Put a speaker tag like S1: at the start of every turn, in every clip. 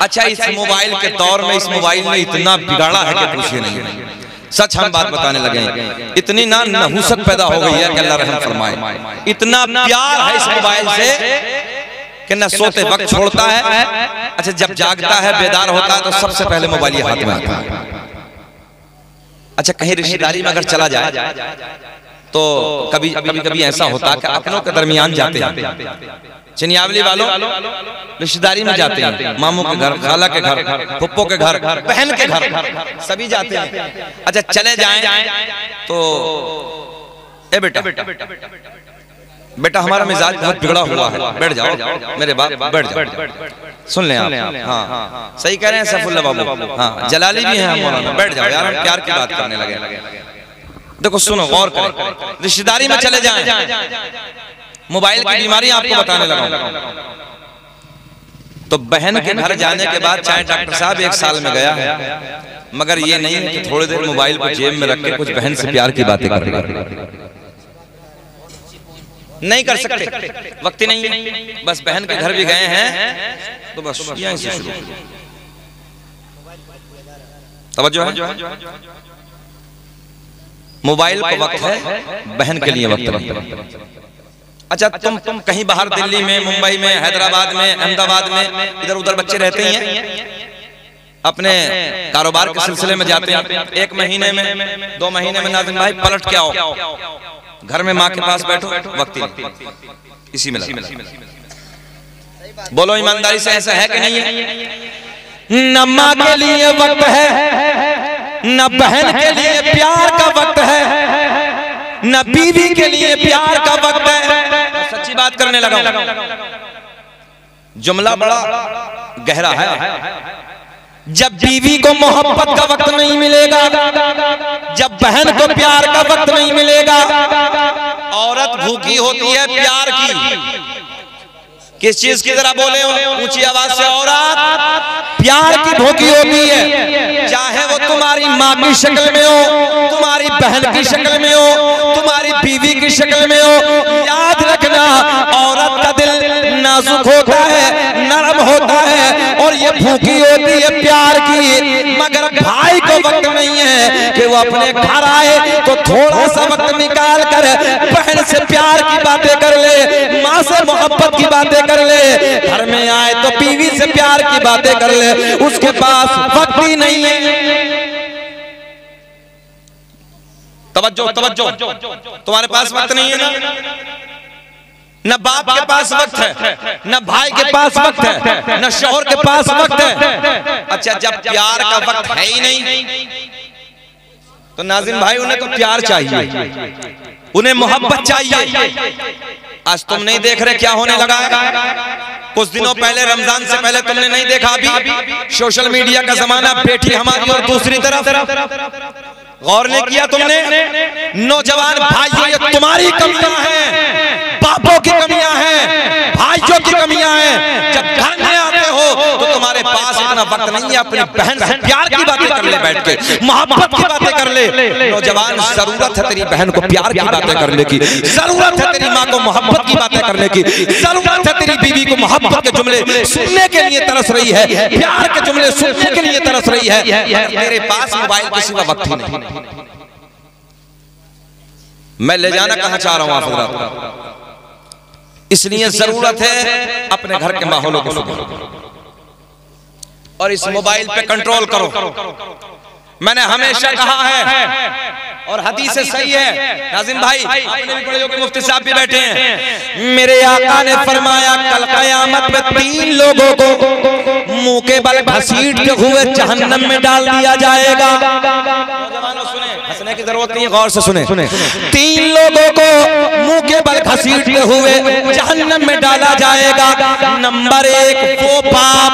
S1: अच्छा, इस मोबाइल के दौर में इस मोबाइल ने इतना बिगाड़ा है कि पूछिए नहीं। सच हम बात बताने लगे हैं, इतनी ना नहुसत पैदा हो गई है कि अल्लाह रहम फरमाए। इतना प्यार है इस मोबाइल से कि न सोते वक्त छोड़ता है। अच्छा, जब जागता है बेदार होता है तो सबसे पहले मोबाइल ये हाथ में आता है। अच्छा, कहीं रिश्तेदारी में अगर चला जाए तो कभी कभी ऐसा होता है कि अपनों के दरमियान जाते हैं, चिनियावली वालों रिश्तेदारी में जाते हैं, मामू के घर, खाला के घर, फुप्पो के घर, बहन के घर, सभी जाते हैं। अच्छा, चले जाएं तो ए बेटा बेटा हमारा मिजाज बहुत बिगड़ा हुआ है, बैठ जाओ मेरे बाप, बैठ जाओ, सुन लें आप। हाँ, सही कह रहे हैं सैफुल्लाह बाबू, हाँ जलाली भी हैं मौलाना, बैठ जाओ यार, हम प्यार की बात करने लगे। देखो सुनो, गौर करें, रिश्तेदारी में चले जाएं, मोबाइल की बीमारी आपको बताने लगा। तो बहन के घर जाने के बाद चाहे डॉक्टर साहब 1 साल में गया है, मगर ये नहीं है कि थोड़ी देर मोबाइल को जेब में रख के कुछ बहन से प्यार की बातें कर नहीं कर सकते, वक्त ही नहीं है। बस बहन के घर भी गए हैं तो बस यहीं से शुरू, तवज्जो है, मोबाइल का वक्त है, बहन के लिए वक्त नहीं। अच्छा, तुम कहीं बाहर दिल्ली में, मुंबई में, हैदराबाद में, अहमदाबाद में इधर उधर बच्चे रहते हैं, अपने कारोबार के सिलसिले में जाते हैं, 1 महीने में 2 महीने में नाज़िम भाई पलट के आओ, घर में माँ के पास बैठो, वक्त इसी में लगा। बोलो ईमानदारी से, ऐसा है कि नहीं है? न माँ के लिए वक्त है, न बहन के लिए प्यार का वक्त है, न बीवी के लिए प्यार का वक्त है। सच्ची बात करने लगा, जुमला बड़ा गहरा है। जब बीवी को मोहब्बत का वक्त नहीं मिलेगा, जब बहन को प्यार का वक्त नहीं मिलेगा, औरत भूखी होती है प्यार की। किस चीज की जरा बोले ऊंची आवाज से, औरत प्यार की भूखी होती है, चाहे वो तुम्हारी माँ की शक्ल में हो, तुम्हारी बहन की शक्ल में हो, तुम्हारी बीवी की शक्ल में हो। याद रखना, औरत का दिल नाजुक होता है, नरम होता है, और ये भूखी होती है प्यार की। मगर भाई को वक्त नहीं है कि वो अपने घर आए तो थोड़ा सा वक्त निकाल कर बहन से प्यार की बातें कर ले, माँ से मोहब्बत की बातें कर ले, घर में आए तो बीवी से प्यार की बातें कर ले, उसके पास वक्त ही नहीं है। तवज्जो तवज्जो, तुम्हारे पास वक्त नहीं है ना, न बाप के पास वक्त है, न भाई के पास वक्त है, न शौहर के पास वक्त है। अच्छा, जब प्यार का वक्त है ही नहीं तो नाज़िम भाई उन्हें तो प्यार चाहिए, उन्हें मोहब्बत चाहिए। आज तुम नहीं देख रहे क्या होने लगा है? कुछ दिनों पहले, रमजान से पहले तुमने नहीं देखा, अभी सोशल मीडिया का जमाना, बेटी हमारी और दूसरी तरफ। गौर नहीं किया तुमने? नौजवान भाइयों, ये तुम्हारी कमियां हैं, बापों की कमियां हैं, भाइयों की कमियां हैं। जब घर में आते हो तो तुम्हारे पास इतना वक्त नहीं है अपनी बहन से प्यार की बातें कर ले, बैठ के मोहब्बत की बातें कर ले। नौजवान, जरूरत है तेरी बहन को प्यार की बातें करने की, जरूरत है तेरी माँ को मोहब्बत की बातें करने की, जरूरत है तेरी बीवी को मोहब्बत के जुमले सुनने के लिए तरस रही है, प्यार के जुमले सुनने के लिए तरस रही है। मेरे पास मोबाइल के सिवा वक्त ही नहीं। मैं ले जाना कहां चाह रहा हूं आप हज़रात, इसलिए जरूरत है अपने घर के माहौलों को सुधारो और इस मोबाइल पे कंट्रोल करो। मैंने हमेशा कहा है और हदीस से सही है, नाज़िम भाई आपने भी पढ़े होंगे, मुफ्ती साहब भी बैठे हैं, मेरे आका ने फरमाया कल क़यामत में 3 लोगों को मुंह के बल घसीटते हुए जहन्नम में डाल दिया जाएगा। नौजवानों सुने, हंसने की जरूरत नहीं है, गौर से सुने। 3 लोगों को मुंह के बल घसीटते हुए जहन्नम में डाला जाएगा। नंबर 1 वो बाप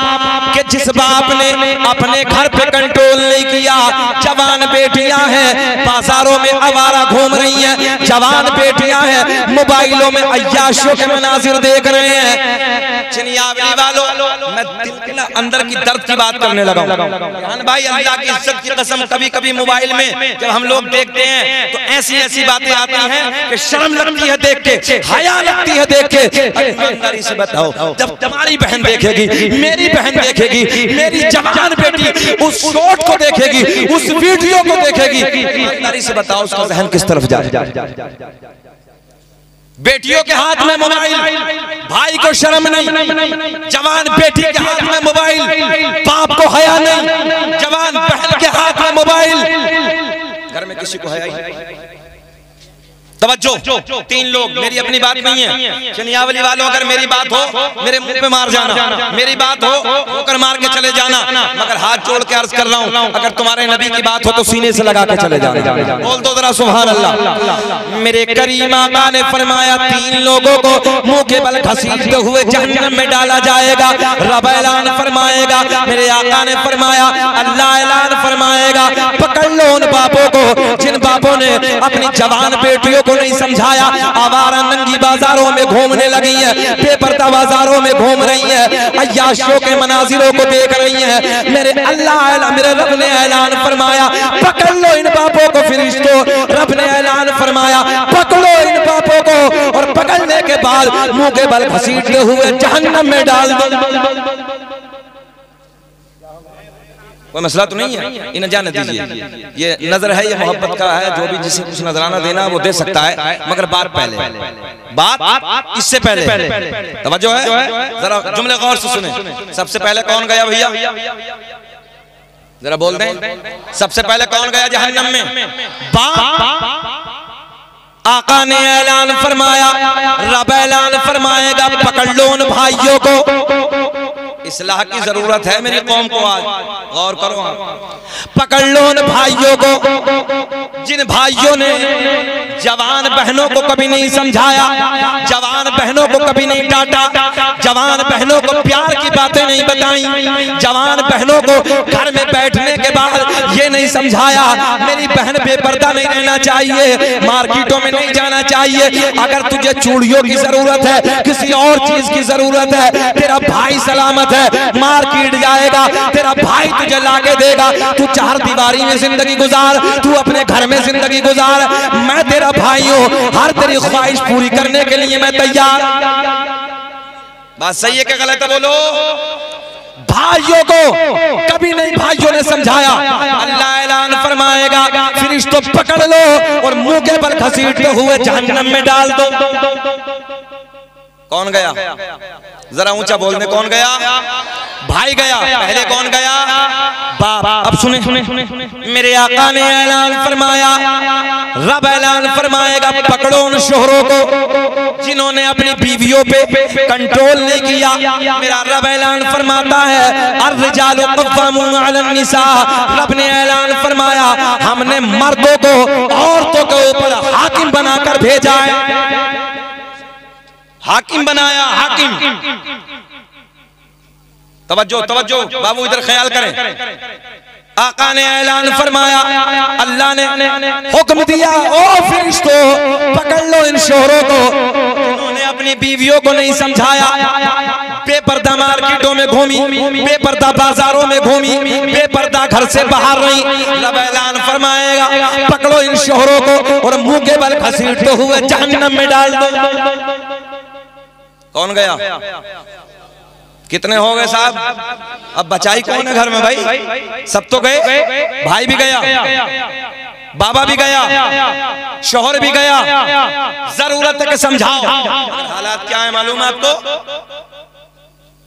S1: के जिस बाप ने अपने घर पे कंट्रोल नहीं किया। जवान बेटियां हैं बाजारों में आवारा घूम रही हैं, जवान बेटियां हैं मोबाइलों में अय्याशों के मनाजिर देख रहे हैं। चिनियावली वालों, मैं दिल के ना अंदर की दर्द की बात करने लगा हूं भाई, अल्लाह की इज्जत की कसम, कभी कभी मोबाइल में जब हम लोग देखते हैं तो ऐसी ऐसी बातें आती हैं कि शर्म लगती है देख के, हया लगती है देख के। ईमानदारी से बताओ, जब तुम्हारी बहन देखेगी, मेरी बहन देखेगी, देखेगी, मेरी जवान बेटी उस शॉट को देखेगी, उस वीडियो को देखेगी, ईमानदारी से बताओ उसका ज़हन किस तरफ जाए? बेटियों के हाथ में मोबाइल, भाई को शर्म नहीं, जवान बेटी के हाथ में मोबाइल, बाप को हया नहीं, जवान बहन के हाथ में मोबाइल, घर में किसी को हया ही? तवज्जो, 3 लोग, मेरी अपनी बात नहीं है, चनियावली वालों अगर मेरी बात हो मेरे मुंह पे मार जाना, मेरी बात हो होकर मार के चले जाना, मगर हाथ जोड़ के अर्ज कर रहा हूं, अगर तुम्हारे नबी की बात हो तो सीने से लगा के चले जाना। बोल दो जरा सुभान अल्लाह। मेरे करीम आका ने फरमाया 3 लोगों को मुंह के बल घसीटते हुए जहन्नम में डाला जाएगा। रब ऐलान फरमाएगा, मेरे आका ने फरमाया, अल्लाह ऐलान फरमाएगा, पकड़ लो उन बापों को जिन बापों ने अपनी जवान बेटियों को नहीं समझाया, आवारा नंगी बाजारों में घूमने लगी है, बेपर्दा बाजारों में घूम रही है, अय्याशियों के मनाजिरों को देख रही है। मेरे अल्लाह, मेरे रब ने ऐलान फरमाया, पकड़ लो इन बापों को फरिश्तों। रब ने ऐलान फरमाया, पकड़ो इन बापों को, और पकड़ने के बाद मुंह के बल घसीटते हुए जहन्नम में डाल दो। कोई मसला तो नहीं है, इन्हें जाने दीजिए, ये नजर है, ये मोहब्बत का है, जो भी जिसे कुछ नजराना देना वो दे सकता है, मगर बात पहले, बात इससे पहले तवज्जो है, जरा जुमले गौर से सुने। सबसे पहले कौन गया भैया, जरा बोल दें, सबसे पहले कौन गया जहन्नम में? बाप। आका ने ऐलान फरमाया, रब ऐलान फरमाएगा, पकड़ लो उन भाइयों को। इस्लाह की जरूरत है मेरी कौम को, आज गौर करो, पकड़ लो उन भाइयों को जिन भाइयों ने जवान बहनों को कभी नहीं समझाया, जवान बहनों को कभी नहीं डांटा, जवान बहनों को प्यार की बातें नहीं बताई, जवान बहनों को घर में बैठने के बाद ये नहीं समझाया मेरी बहन बेपर्दा नहीं रहना चाहिए, मार्केटों में नहीं जाना चाहिए, अगर तुझे चूड़ियों की जरूरत है, किसी और चीज की जरूरत है, तेरा भाई सलामत है, मार्केट जाएगा, तेरा भाई तुझे लाके देगा, तू 4 दीवारी में जिंदगी गुजार, तू अपने घर में जिंदगी गुजार, मैं तेरा भाई हूं, हर तेरी ख्वाहिश पूरी करने के लिए मैं तैयार। बात सही है क्या गलत है बोलो? भाइयों को कभी नहीं भाइयों ने समझाया, अल्लाह ऐलान फरमाएगा, फरिश्तों पकड़ लो और मुंह के बल घसीटते हुए जहन्नम में डाल दो। कौन गया? जरा ऊंचा बोलने, कौन गया? भाई गया। पहले कौन गया? बाप। अब सुने, मेरे आका ने ऐलान फरमाया, रब ऐलान फरमाएगा, पकड़ो उन शोहरों को जिन्होंने अपनी बीवियों पे कंट्रोल नहीं किया। मेरा रब ऐलान फरमाता है, अर्रिजालु क़व्वामून अलन निसा। रब ने ऐलान फरमाया, हमने मर्दों को औरतों के ऊपर हाकिम बनाकर भेजा है, हाकिम बनाया, हाकिम। तवज्जो तवज्जो बाबू, इधर ख्याल करें। आका ने ऐलान फरमाया, अल्लाह ने हुक्म दिया, ओ फरिश्तों पकड़ लो इन शोहरों को जिन्होंने अपनी बीवियों को नहीं समझाया, बेपर्दा मार्केटों में घूमी, बेपर्दा बाजारों में घूमी, बेपर्दा घर से बाहर रही। रब ऐलान फरमाएगा, पकड़ो इन शोहरों को और मुंह के बल घसीटते हुए जहन्नम में डाल दो। कौन गया? कितने हो गए साहब? अब बचाई कौन है घर में भाई? सब तो गए, भाई भी गया, बाबा भी गया, शोहर भी गया। जरूरत है कि समझाओ। हालात क्या है मालूम है आपको?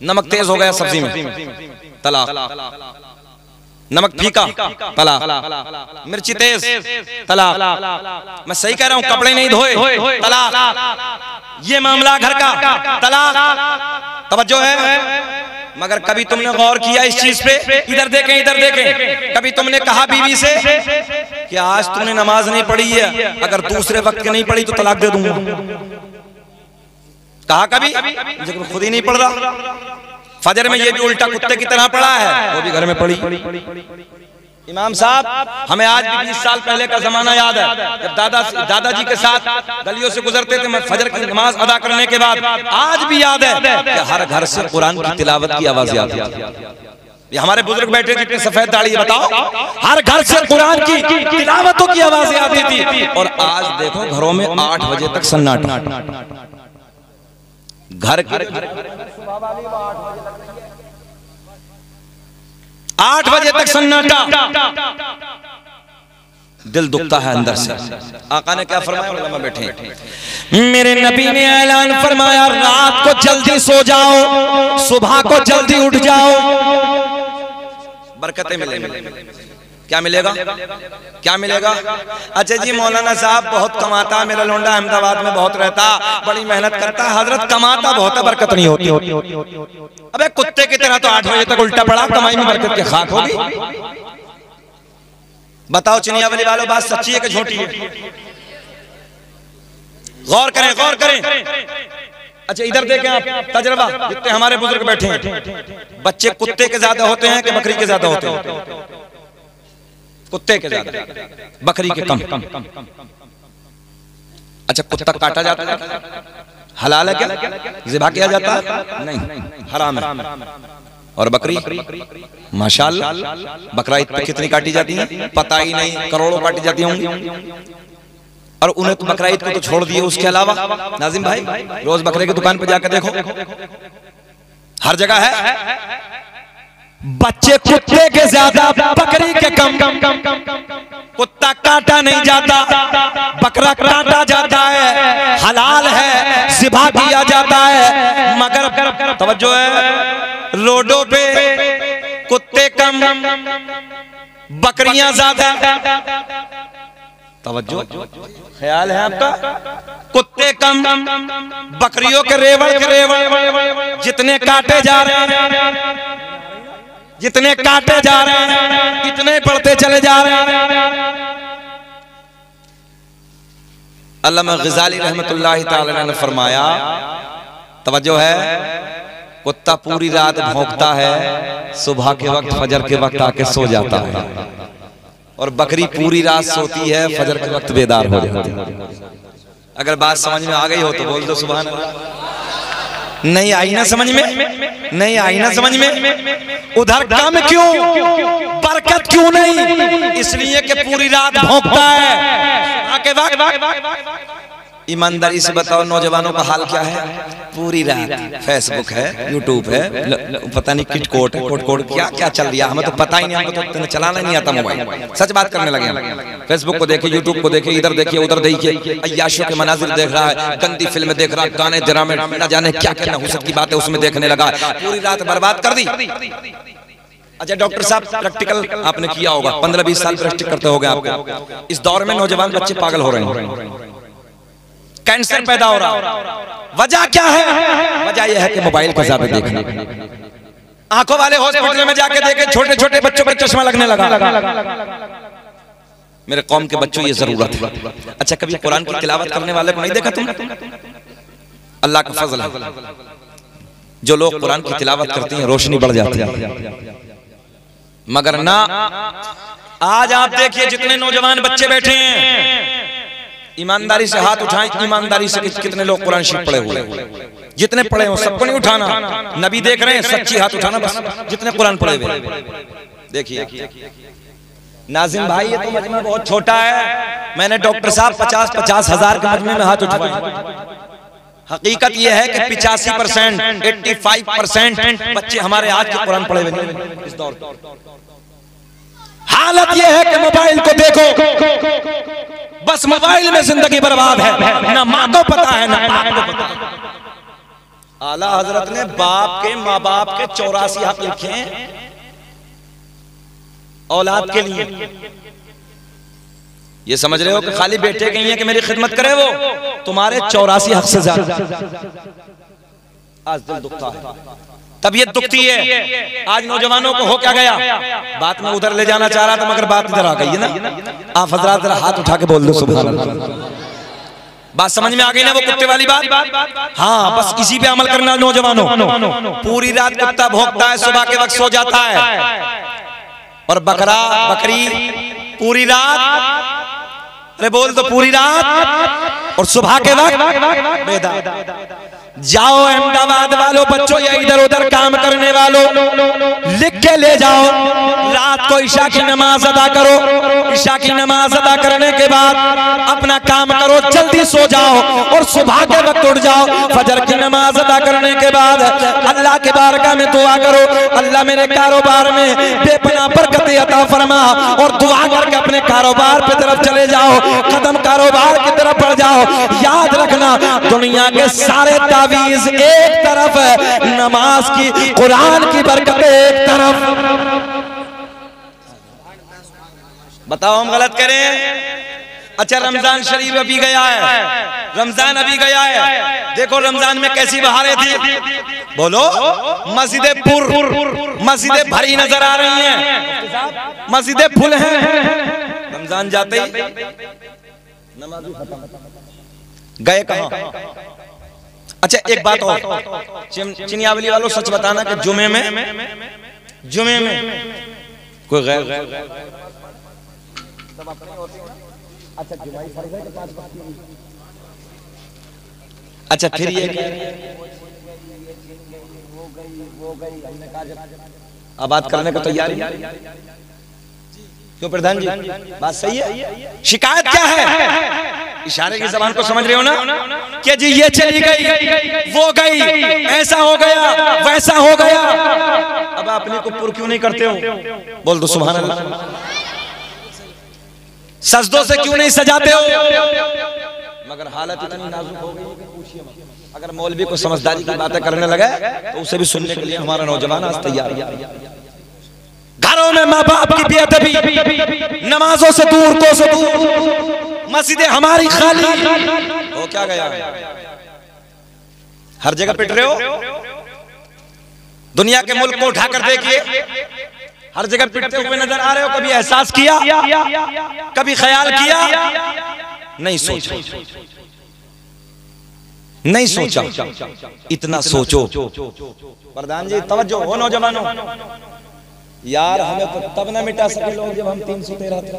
S1: नमक तेज हो गया सब्जी में, तलाक। नमक फीका, तलाक। मिर्ची तेज, तलाक। मैं सही कह रहा हूं, कपड़े नहीं धोए, तलाक। ये मामला घर का, तलाक। तवज्जो है? मगर कभी तुमने गौर किया इस चीज पे? इधर देखें, इधर देखें। कभी तुमने कहा बीवी से कि आज तुमने नमाज नहीं पढ़ी है, अगर दूसरे वक्त की नहीं पढ़ी तो तलाक दे दूंगा? कहा कभी? लेकिन खुद ही नहीं पढ़ रहा। फजर में ये भी उल्टा कुत्ते की तरह पड़ा है, वो भी घर में पड़ी। इमाम साहब, हमें आज भी 20 साल पहले का जमाना याद है, जब दादाजी के साथ गलियों से गुजरते थे, मैं फजर की नमाज अदा करने के बाद आज भी याद है कि हर घर से कुरान की तिलावत की आवाज आती थी। ये हमारे बुजुर्ग बैठे जितने सफेद दाढ़ी, बताओ, हर घर से कुरान की तिलावतों की आवाजें आती थी। और आज देखो घरों में 8 बजे तक सन्नाटा। घर 8 बजे तक सन्नाटा, दिल दुखता है अंदर से। आका ने क्या फरमाया, उलमा बैठे, मेरे नबी ने ऐलान फरमाया रात को जल्दी सो जाओ, सुबह को जल्दी उठ जाओ, बरकतें मिलेंगी। क्या मिलेगा, क्या मिलेगा? अच्छा जी मौलाना साहब बहुत कमाता, मेरा लोंडा अहमदाबाद में बहुत रहता, बड़ी मेहनत करता, हजरत कमाता बहुत है, बरकत नहीं होती। अबे कुत्ते की तरह तो 8 बजे तक उल्टा पड़ा, कमाई में बरकत की खाक होगी। बताओ चिनिया वाली वालों, बात सच्ची है कि झूठी है? गौर करें, गौर करें। अच्छा इधर देखें आप, तजर्बा, जितने हमारे बुजुर्ग बैठे हैं, बच्चे कुत्ते के ज्यादा होते हैं कि बकरी के ज्यादा होते हैं? कुत्ते के ज्यादा, बकरी के कम। अच्छा कुत्ता काटा जाता है, हलाल है क्या? ज़िबा किया जाता है? नहीं, हराम है। और बकरी माशाअल्लाह, बकरा ईद पे कितनी काटी जाती है पता ही नहीं, करोड़ों काटी जाती होंगी। और उन्हें तो बकरा ईद को तो छोड़ दिए, उसके अलावा नाजिम भाई रोज बकरे की दुकान पे जाकर देखो, हर जगह है। बच्चे कुत्ते के ज्यादा, बकरी के कम। कुत्ता काटा नहीं जाता, बकरा काटा जाता है, हलाल है, ज़िबा किया जाता है। मगर तवज्जो है, रोडों पे कुत्ते कम, बकरियां ज्यादा। तवज्जो, ख्याल है आपका? कुत्ते कम, बकरियों के रेवड़ जितने काटे जा रहे हैं, जितने काटे जा रहे हैं, इतने बढ़ते चले जा रहे हैं। अल्लामा ग़ज़ाली रहमतुल्लाहि तआला ने फरमाया, तवज्जो है, कुत्ता पूरी रात भौंकता है, सुबह के वक्त फजर के वक्त आके सो जाता है, और बकरी पूरी रात सोती है, फजर के वक्त बेदार हो जाती है। अगर बात समझ में आ गई हो तो बोल दो सुभान अल्लाह। नहीं आई ना समझ में, नहीं आई ना समझ में? उधर कम क्यों, बरकत क्यों नहीं? इसलिए कि पूरी रात भौंकता है। आके ईमानदारी से बताओ नौजवानों का हाल क्या है? पूरी रात फेसबुक है, यूट्यूब है, पता नहीं किट कोट क्या क्या चल रहा, हमें तो पता ही नहीं, हमें तो चलाना नहीं आता मोबाइल। सच बात करने लगे, फेसबुक को देखे, यूट्यूब को देखे, इधर देखिए उधर देखिए, अय्याशों के मनाजिर देख रहा है, गंदी फिल्में देख रहा है, गाने ड्रामे, न जाने क्या क्या नहुसत की बात है उसमें देखने लगा, पूरी रात बर्बाद कर दी। अच्छा डॉक्टर साहब प्रैक्टिकल आपने किया होगा, 15-20 साल प्रैक्टिस करते हो गए आपको। इस दौर में नौजवान बच्चे पागल हो रहे हैं, कैंसर पैदा हो रहा है। वजह क्या है? वजह यह है कि मोबाइल का ज्यादा देखना। आंखों वाले हॉस्पिटल में जाके देखे, छोटे छोटे बच्चों पर चश्मा लगने लगा। मेरे कौम के बच्चों ये जरूरत है। अच्छा कभी कुरान की तिलावत करने वाले को नहीं देखा तुम? अल्लाह का फजल है, जो लोग कुरान की तिलावत करते हैं रोशनी बढ़ जाती है। मगर ना, आज आप देखिए जितने नौजवान बच्चे बैठे हैं, ईमानदारी से हाथ उठाएं, ईमानदारी से कितने लोग कुरान शरीफ पढ़े हुए? जितने पढ़े हो सबको नहीं उठाना, नबी देख रहे हैं, सच्ची हाथ उठाना बस, जितने कुरान पढ़े हुए। देखिए नाजिम भाई ये तो मजमा बहुत छोटा है, मैंने डॉक्टर साहब 50-50 हजार के मजमे में हाथ उठाए। हकीकत यह है कि 85%, 85% बच्चे हमारे आज के कुरान पढ़े हुए नहीं इस दौर। हालत यह है कि मोबाइल को देखो, बस मोबाइल में जिंदगी बर्बाद है, ना माँ को पता है ना बाप को पता है। आला हजरत ने बाप के माँ बाप के 84 हक लिखे हैं औलाद के लिए। ये समझ रहे हो कि खाली बेटे के ही है कि मेरी खिदमत करे, वो तुम्हारे 84 हक से ज्यादा। आज दिल दुखता है, तबीयत दुखती है। आज नौजवानों को हो क्या गया, बात में उधर ले जाना चाह रहा था मगर बात इधर आ गई है ना। आप हजरात जरा हाथ उठा के बोल दो सुभान अल्लाह। बात समझ में आ गई ना वो कुत्ते वाली बात? हाँ बस इसी पे अमल करना नौजवानों। पूरी रात कुत्ता भौंकता है, सुबह के वक्त सो जाता है, और बकरा बकरी पूरी रात, अरे बोल दो पूरी रात, और सुबह के वक्त बेदार। जाओ अहमदाबाद वालों बच्चों या इधर उधर काम करने वालों, लिख के ले जाओ, रात को ईशा की नमाज अदा करो, ईशा की नमाज अदा करने के बाद अपना काम करो, जल्दी सो जाओ और सुबह के वक्त उठ जाओ। फजर की नमाज अदा करने के बाद अल्लाह के बारगाह में दुआ करो, अल्लाह मेरे कारोबार में बेपनाह बरकत अता फरमा, और दुआ करके अपने कारोबार पे तरफ चले जाओ, कदम कारोबार की तरफ बढ़ जाओ। याद रखना, दुनिया के सारे तावीज एक तरफ, नमाज की कुरान की बरकत एक तरफ। बताओ हम गलत करें? अच्छा, रमजान शरीफ अभी गया है, रमजान अभी गया है, देखो रमजान में कैसी बहारें थी। बोलो, मस्जिदें पुर, मस्जिदें भरी नजर आ रही हैं, मस्जिदें फुल हैं। रमजान जाते ही नमाज़ खत्म, गए कहां? अच्छा एक बात और, चिनियावली वालों सच बताना कि जुमे में कोई गैर अच्छा फिर ये अब बात करने को तैयार है क्यों प्रधान जी? बात सही है। शिकायत क्या है? इशारे की जबान को समझ रहे हो ना कि जी ये चली गई, वो गई, ऐसा हो गया, वैसा हो गया। अब अपने को पुर क्यों नहीं करते हो? बोल दो सुभान अल्लाह। सजदों से क्यों नहीं सजाते हो? मगर हालत इतनी नाजुक हो गई कि पूछिए मत। अगर मौलवी को समझदारी की बातें करने लगे तो उसे भी सुनने के लिए हमारा नौजवान आज तैयार है। घरों में माँ बाप की बेअदबी, नमाजों से दूर तो से दूर, मस्जिदें हमारी खाली। वो क्या गया? हर जगह पिट रहे हो। दुनिया के मुल्क को उठाकर देखिए, हर जगह पिटते हुए नजर आ रहे हो। कभी एहसास किया? कभी ख्याल किया? नहीं सोचा, नहीं सोचा। इतना सोचो। प्रधान जी तवज्जो हो नौजवानों, यार हमें तो तब ना मिटा सके लोग जब हम 313 थे।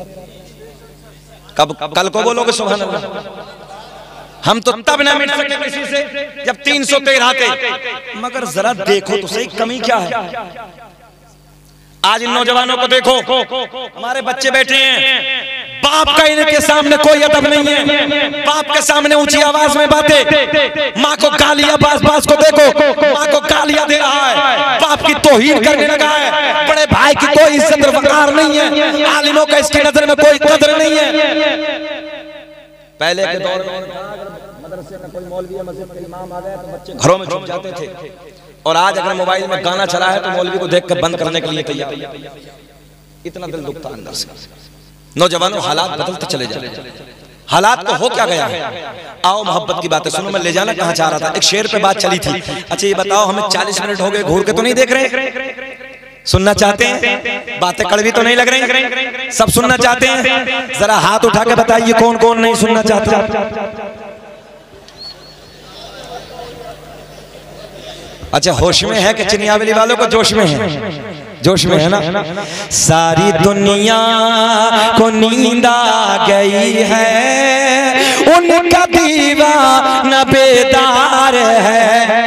S1: कब कल को बोलोगे सुभान अल्लाह। हम तो तब ना मिट सके किसी से जब 313 थे। मगर जरा देखो तो सही, कमी क्या है? आज इन नौजवानों को देखो, हमारे बच्चे बैठे हैं, बाप का इनके सामने कोई अदब नहीं है। बाप के सामने ऊंची आवाज में बातें, माँ को गालियां, बास को देखो, माँ को गालियां दे रहा है, बाप की तौहीन करने लगा है, बड़े भाई की कोई इज्जत वकार नहीं है, आलिमों का इसकी नजर में कोई कदर नहीं है। पहले के दौर में मदरसे में कोई मौलवी या मस्जिद का इमाम आ गया तो बच्चे घरों में छुप जाते थे, और आज अगर मोबाइल में गाना चला है तो मौलवी को देखकर बंद करने के लिए तैयार। इतना दिल दुखता अंदर से। नौजवानों, हालात बदलते चले जाते। हालात को हो क्या गया है? आओ मोहब्बत की बातें सुनो। मैं ले जाना कहाँ चाह रहा था, एक शेर पे बात चली थी। अच्छा ये बताओ, हमें 40 मिनट हो गए, घूर के तो नहीं देख रहे? सुनना चाहते हैं? बातें कड़वी तो नहीं लग रही? सब सुनना चाहते हैं? जरा हाथ उठा के बताइए कौन कौन नहीं सुनना चाहता। अच्छा होश में है कि चिनियावली वालों को जोश में है? जोश में है ना? सारी दुनिया को नींद आ गई है, उनका दीवाना बेदार है।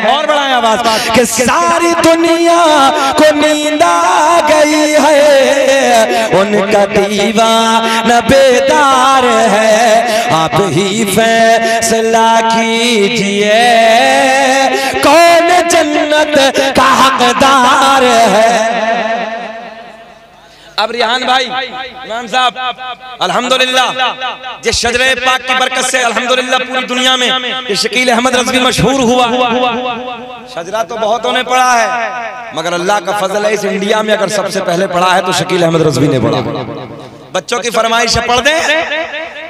S1: और बढ़ाएं आवाज कि सारी दुनिया को नींद आ गई है, उनका दीवाना बेदार है। आप ही फैसला कीजिए कौन जन्नत का हकदार है। अब रिहान भाई इमाम साहब, अल्हम्दुलिल्लाह जिस शजरे पाक की बरकत से अल्हम्दुलिल्लाह पूरी दुनिया में ये शकील अहमद रज़वी मशहूर हुआ। शजरा तो बहुतों ने पढ़ा है, मगर अल्लाह का फजल है इस इंडिया में अगर सबसे पहले पढ़ा है तो शकील अहमद रज़वी ने पढ़ा। बच्चों की फरमाइश है,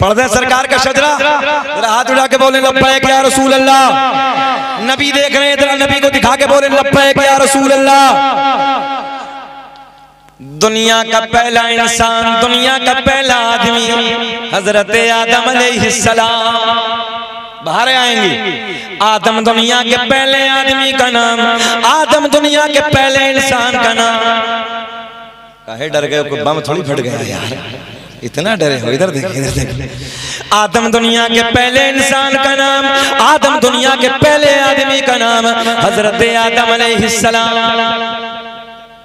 S1: पढ़ दें सरकार का शजरा। जरा हाथ उठा के बोले लब्बैक या रसूल अल्लाह। नबी देख रहे हैं, जरा नबी को दिखा के बोले लब्बैक या रसूल अल्लाह। दुनिया का पहला इंसान, दुनिया का पहला आदमी हजरत आदम अलैहिस्सलाम बाहर आएंगे। आदम दुनिया के पहले आदमी का नाम, आदम दुनिया के पहले इंसान का नाम। काहे डर गए? कोई बम थोड़ी फट गया यार, इतना डरे हो? इधर देखिए, इधर देखिए। आदम दुनिया के पहले इंसान का नाम, आदम दुनिया के पहले आदमी का नाम हजरत आदम अलैहिस्सलाम।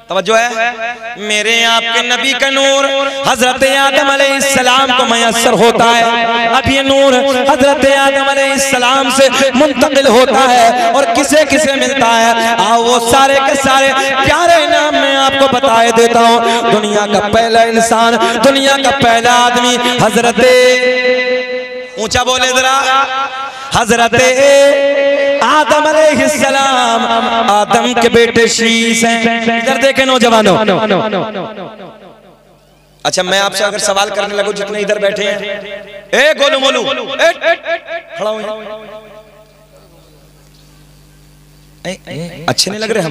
S1: तवज्जो है, मेरे आपके नबी का नूर हजरत आदम अलैहिस्सलाम को मयस्सर होता है। अब ये नूर हजरत आदम अलैहिस्सलाम से मुंतकिल होता है और किसे किसे मिलता है। आओ वो सारे के सारे प्यारे नाम मैं आपको बताए देता हूँ। दुनिया का पहला इंसान, दुनिया का पहला आदमी हजरत, ऊंचा बोले जरा, हजरत आदम अलैहिस्सलाम, आदम के बेटे शीश हैं। इधर देखे नौजवानों। अच्छा मैं आपसे अगर सवाल करने लगूं, जितने इधर बैठे हैं, ए गोलू मोलू खड़ा हो, अच्छे नहीं लग रहे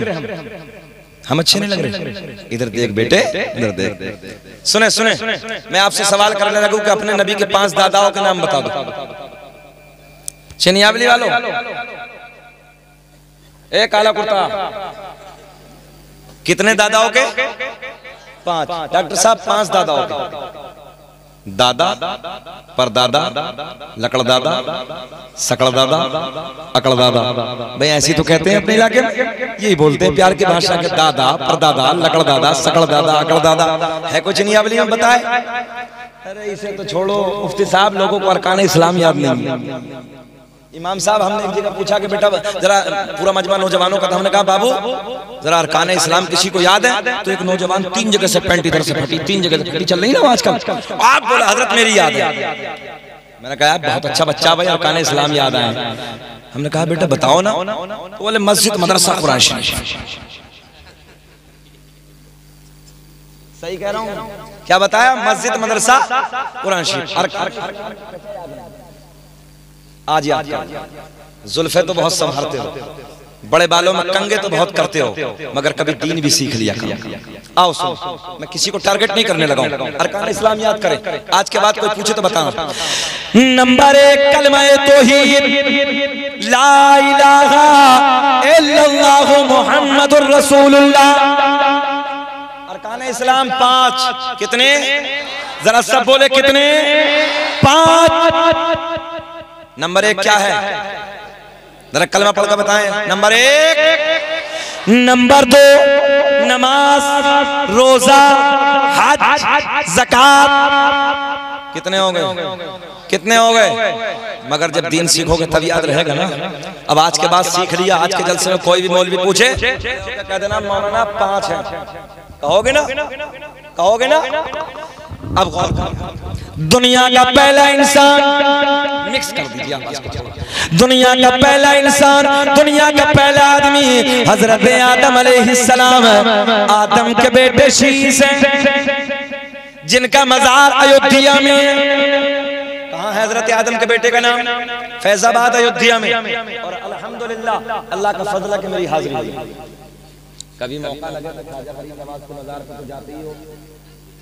S1: हम अच्छे नहीं लग रहे। इधर देख बेटे, इधर देख। सुने सुने, मैं आपसे सवाल करने लगूं कि अपने नबी के 5 दादाओं के नाम बता दो। चिनियावली वालों, ए काला कुर्ता, कितने दादाओं के? 5। डॉक्टर साहब 5 दादाओं के। दादा, परदादा, लकड़दादा, सकड़दादा, अकड़दादा। भाई ऐसी तो कहते हैं अपने इलाके में, यही बोलते हैं प्यार की भाषा के, दादा, परदादा, लकड़दादा, सकड़दादा, अकड़दादा। है कुछ चिनियावली में बताए? अरे इसे तो छोड़ो मुफ्ती साहब, लोगों को अरकान इस्लाम याद नहीं है। इमाम साहब, हमने एक जगह पूछा कि बेटा जरा पूरा मजमा नौजवानों का था, हमने कहा बाबू जरा अरकान इस्लाम किसी को याद है? तो एक नौजवान 3 जगह से पैंट इधर से फटी, 3 जगह से फटी चल रही ना आजकल। आप बोला हजरत मेरी याद है। मैंने कहा बहुत अच्छा बच्चा भाई, अरकान इस्लाम याद आए। हमने कहा बेटा बताओ ना। तो बोले मस्जिद, मदरसा, कुरान शरीफ। सही कह रहा हूँ? क्या बताया? मस्जिद, मदरसा, कुरान शरीफ। आज याद कर। जुल्फे तो बहुत संभालते हो, बड़े बालों में कंगे तो बहुत करते हो, मगर कभी दीन भी सीख लिया करो। आओ सुनो, मैं किसी को टारगेट नहीं करने लगा हूं। अरकान इस्लाम याद करें। आज के बाद कोई पूछे तो बताना। नंबर 1 कलमा तौहीद, ला इलाहा इल्लल्लाहु मुहम्मदुर रसूलुल्लाह। अरकान इस्लाम 5। कितने? जरा सब बोले कितने? 5। नंबर 1 क्या है? जरा कलमा पढ़कर बताएं। नंबर 1। नंबर 2 नमाज, रोजा, हज, ज़कात। कितने हो गए? कितने हो गए? मगर जब दीन सीखोगे तब याद रहेगा ना। अब आज के बाद सीख लिया, आज के जलसे में कोई भी मौलवी पूछे कह देना मौलाना 5 है। कहोगे ना? कहोगे ना? अब गौर करो, दुनिया का पहला इंसान, मिक्स कर दीजिए आप, दुनिया का पहला इंसान, दुनिया का पहला आदमी हजरत आदम अलैहिस्सलाम, आदम के बेटे शीश हैं, जिनका मजार अयोध्या में। कहाँ है हजरत आदम के बेटे का नाम? फैजाबाद, अयोध्या में। और अल्हम्दुलिल्लाह अल्लाह का फजल है कि मेरी हाजिरी हुई। कभी मौका लगे तो ख्वाजा फरीद नवाज के मजार पे तो जाते ही हो,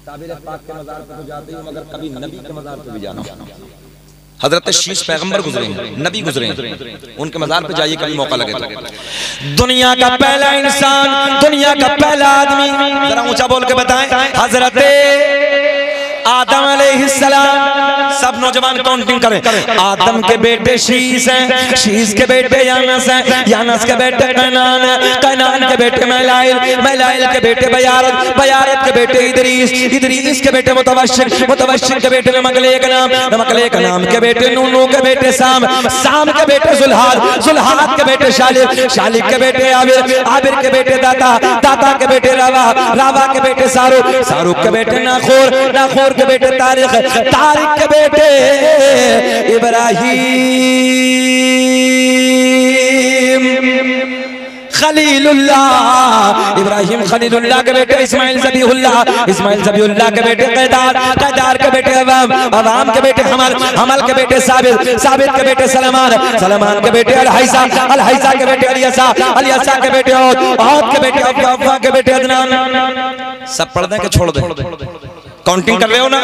S1: ताबिर पाक के मजार पे तो जाते ही, मगर कभी नबी के मजार पे भी जाना। हजरत शीश पैगंबर गुजरे हैं, नबी गुजरे हैं, उनके मजार पे जाइए कभी मौका लगे तो। दुनिया का पहला इंसान, दुनिया का पहला आदमी, जरा ऊंचा बोल के बताएं, हजरत आदम अलैहिस्सलाम। सब नौजवान काउंटिंग करें। आदम के बेटे शीश हैं, शीश के बेटे यानस हैं, यानस के बेटे कैनान हैं, कैनान के बेटे मैलाइल, मैलाइल के बेटे बयारत, बयारत के बेटे इदरीस, इदरीस के बेटे मुतवश्शिर, मुतवश्शिर के बेटे नमकलेक नाम, नमकलेक नाम के बेटे नूनू के बेटे साम, साम के बेटे जुल्हाद, जुल्हाद के बेटे शालिक, शालिक के बेटे आबिर, आबिर के बेटे दाता, दाता के बेटे रावा, रावा के बेटे सारुक, सारुक के बेटे नाखोर, नाखोर के बेटे तारिक, तारिक के बेटे इब्राहिम खलीलुल्लाह, इब्राहिम खलीलुल्लाह के बेटे इस्माइल ज़बीहुल्लाह, इस्माइल ज़बीहुल्लाह के बेटे कैदार, कैदार के बेटे अवाम, अवाम के बेटे हमल, हमल के बेटे साबित, साबित के बेटे सलमान, सलमान के बेटे अल-हैसा, अल-हैसा के बेटे अलियसा, अलियसा के बेटे औद, औद के बेटे अफ़्फ़ा, अफ़्फ़ा के बेटे अदनान। सब पढ़ दें कि छोड़ दें? काउंटिंग कर रहे हो ना,